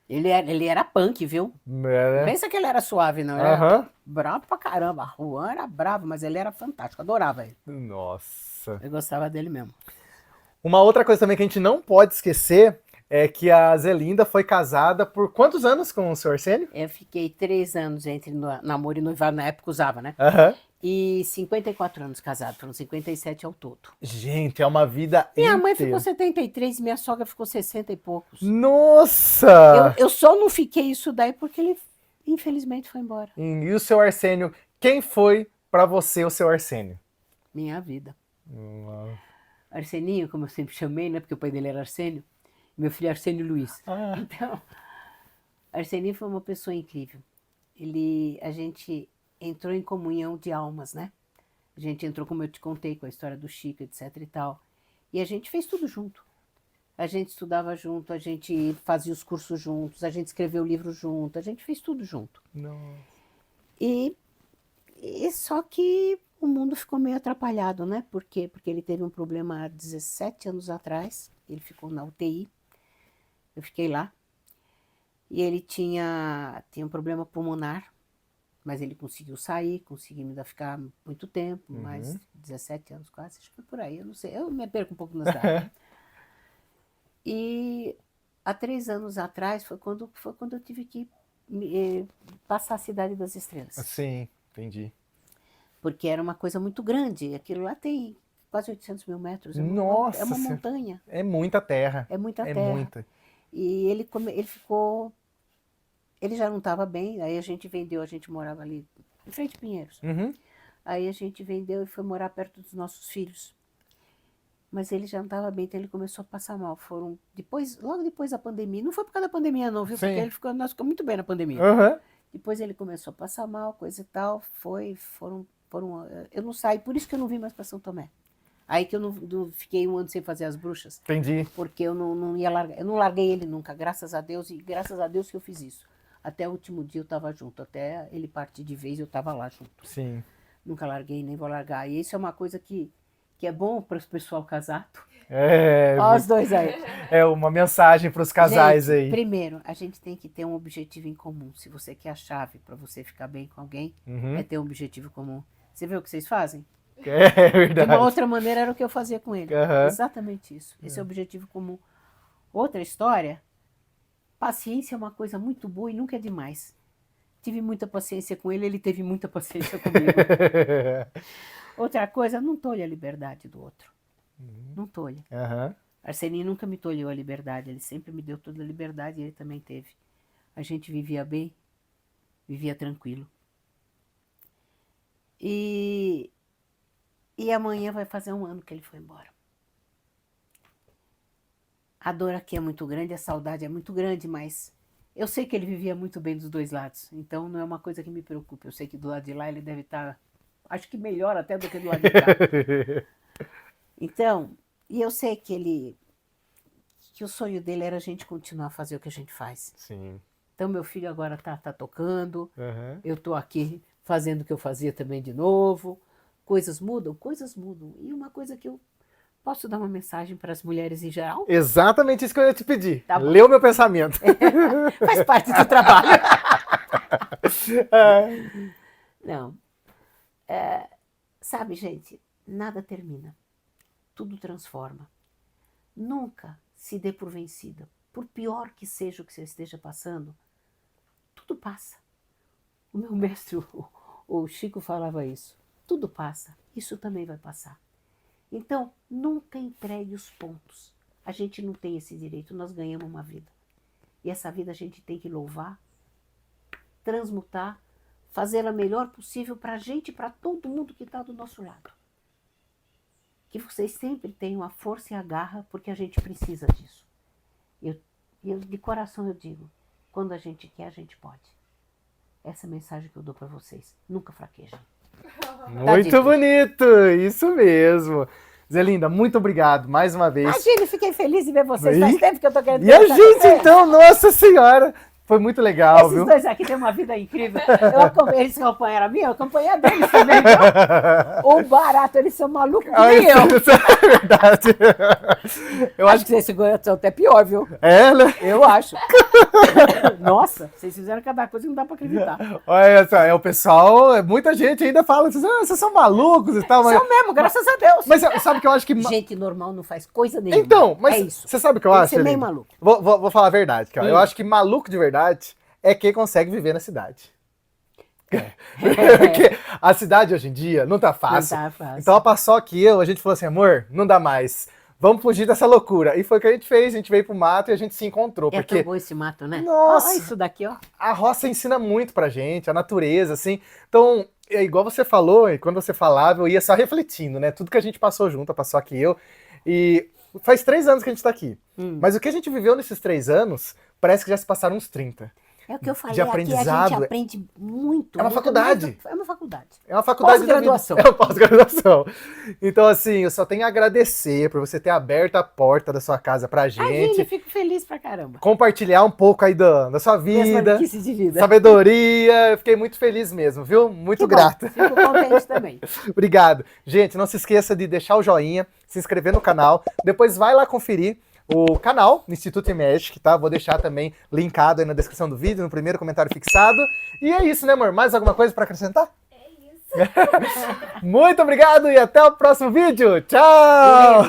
Ele era punk, viu? É, né? Pensa que ele era suave, não. Ele era Aham. bravo pra caramba. O Juan era bravo, mas ele era fantástico. Adorava ele. Nossa. Eu gostava dele mesmo. Uma outra coisa também que a gente não pode esquecer é que a Zelinda foi casada por quantos anos com o seu Arsênio? Eu fiquei 3 anos entre namoro e noivado, na época usava, né? Aham. E 54 anos casado, foram 57 ao todo. Gente, é uma vida Minha mãe inteira. ficou 73 e minha sogra ficou 60 e poucos. Nossa! Eu só não fiquei isso daí porque ele, infelizmente, foi embora. E o seu Arsênio, quem foi pra você o seu Arsênio? Minha vida. Hum. Arseninho, como eu sempre chamei, né? Porque o pai dele era Arsênio. Meu filho é Arsênio Luiz. Ah. Então, Arseninho foi uma pessoa incrível. A gente entrou em comunhão de almas, né? A gente entrou, como eu te contei, com a história do Chico, etc e tal. E a gente fez tudo junto. A gente estudava junto, a gente fazia os cursos juntos, a gente escreveu o livro junto, a gente fez tudo junto. Não. E só que o mundo ficou meio atrapalhado, né? Por quê? Porque ele teve um problema há 17 anos atrás, ele ficou na UTI, eu fiquei lá, e ele tinha um problema pulmonar, mas ele conseguiu sair, conseguiu ainda ficar muito tempo, mais 17 anos quase, acho que foi por aí, eu não sei, eu me perco um pouco nas datas. E há 3 anos atrás foi quando eu tive que passar a Cidade das Estrelas. Sim, entendi. Porque era uma coisa muito grande. Aquilo lá tem quase 800 mil metros. Nossa É uma Senhora. montanha. É muita terra. É muita É terra. muita. E ele ficou... Ele já não estava bem. Aí a gente vendeu. A gente morava ali em frente a Pinheiros. Uhum. Aí a gente vendeu e foi morar perto dos nossos filhos. Mas ele já não estava bem, então ele começou a passar mal. Logo depois da pandemia. Não foi por causa da pandemia não, viu? Sim. Porque nós ficamos muito bem na pandemia. Uhum. Depois ele começou a passar mal, coisa e tal. Eu não saí, por isso que eu não vim mais para São Tomé. Aí que eu não fiquei 1 ano sem fazer as bruxas. Entendi. Porque eu não ia largar. Eu não larguei ele nunca, graças a Deus, e graças a Deus que eu fiz isso. Até o último dia eu estava junto, até ele partir de vez eu estava lá junto. Sim. Nunca larguei, nem vou largar. E isso é uma coisa que é bom para o pessoal casado. É, Olha os dois aí. é uma mensagem para os casais Gente, aí. primeiro, a gente tem que ter um objetivo em comum. Se você quer a chave para você ficar bem com alguém, Uhum. é ter um objetivo comum. Você vê o que vocês fazem? É De verdade. uma outra maneira era o que eu fazia com ele. Aham. Exatamente isso. Esse é o objetivo comum. Outra história, paciência é uma coisa muito boa e nunca é demais. Tive muita paciência com ele, ele teve muita paciência comigo. Outra coisa, não tolhe a liberdade do outro. Não tolhe. Aham. Arseninho nunca me tolheu a liberdade, ele sempre me deu toda a liberdade e ele também teve. A gente vivia bem, vivia tranquilo. E amanhã vai fazer 1 ano que ele foi embora. A dor aqui é muito grande, a saudade é muito grande, mas eu sei que ele vivia muito bem dos dois lados, então não é uma coisa que me preocupa. Eu sei que do lado de lá ele deve estar, acho que melhor até do que do lado de cá. Então, e eu sei que o sonho dele era a gente continuar a fazer o que a gente faz. Sim. Então meu filho agora tá tocando, Aham. eu tô aqui fazendo o que eu fazia também de novo. Coisas mudam? Coisas mudam. E uma coisa que eu posso dar uma mensagem para as mulheres em geral? Exatamente isso que eu ia te pedir. Tá bom. Lê o meu pensamento. Faz parte do trabalho. É. Não. Sabe, gente, nada termina. Tudo transforma. Nunca se dê por vencida. Por pior que seja o que você esteja passando, tudo passa. O meu mestre, o Chico, falava isso. Tudo passa. Isso também vai passar. Então, nunca entregue os pontos. A gente não tem esse direito. Nós ganhamos uma vida. E essa vida a gente tem que louvar, transmutar, fazer a melhor possível para a gente e para todo mundo que está do nosso lado. Que vocês sempre tenham a força e a garra, porque a gente precisa disso. Eu de coração eu digo, quando a gente quer, a gente pode. Essa é a mensagem que eu dou para vocês. Nunca fraquejem. Muito dito. bonito, isso mesmo. Zelinda, muito obrigado mais uma vez. Imagina, fiquei feliz de ver vocês. Ih, Faz tempo que eu tô querendo E a conversar com gente, vocês. então, nossa senhora, foi muito legal, Esses viu? dois aqui têm uma vida incrível. Eles acompanharam a minha, eu acompanhei a deles também. Viu? O barato, eles são malucos que nem eu. Isso é verdade. Eu Acho acho que vocês são até pior, viu? é, né? Eu acho. Nossa, vocês fizeram cada coisa que não dá pra acreditar. Olha só, o pessoal, muita gente ainda fala, vocês são malucos e tal, mas, São mesmo, graças a Deus. mas sabe que eu acho que... Gente normal não faz coisa nenhuma. Então, mas é isso. você sabe o que eu Tem que acho, ser meio Zelinda? maluco. Vou falar a verdade, cara. Eu acho que maluco de verdade é quem consegue viver na cidade. Porque a cidade hoje em dia não tá fácil. Não tá fácil. Então a Paçoca e eu, a gente falou assim, amor, não dá mais. Vamos fugir dessa loucura. E foi o que a gente fez, a gente veio pro mato e a gente se encontrou. É Porque tão bom esse mato, né? Nossa! Olha isso daqui, ó. a roça ensina muito pra gente, a natureza, assim. Então, é igual você falou, e quando você falava, eu ia só refletindo, né? Tudo que a gente passou junto, a Paçoca e eu. E faz 3 anos que a gente tá aqui. Mas o que a gente viveu nesses 3 anos, parece que já se passaram uns 30. É o que eu falei, De aqui a aprendizado. gente aprende muito. É uma muito faculdade. mais. É uma faculdade. É uma faculdade da vida. Pós-graduação. É uma pós-graduação. Então, assim, eu só tenho a agradecer por você ter aberto a porta da sua casa pra Imagina, gente. eu fico feliz pra caramba. Compartilhar um pouco aí da sua Minhas vida, maluquices de vida. sabedoria. Eu fiquei muito feliz mesmo, viu? Muito Que bom, grato. Fico contente também. Obrigado. Gente, não se esqueça de deixar o joinha, se inscrever no canal. Depois vai lá conferir o canal do Instituto Imergic, tá? Vou deixar também linkado aí na descrição do vídeo, no primeiro comentário fixado. E é isso, né, amor? Mais alguma coisa pra acrescentar? É isso. Muito obrigado e até o próximo vídeo. Tchau!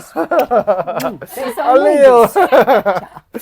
Vocês são Valeu! lindos. Tchau.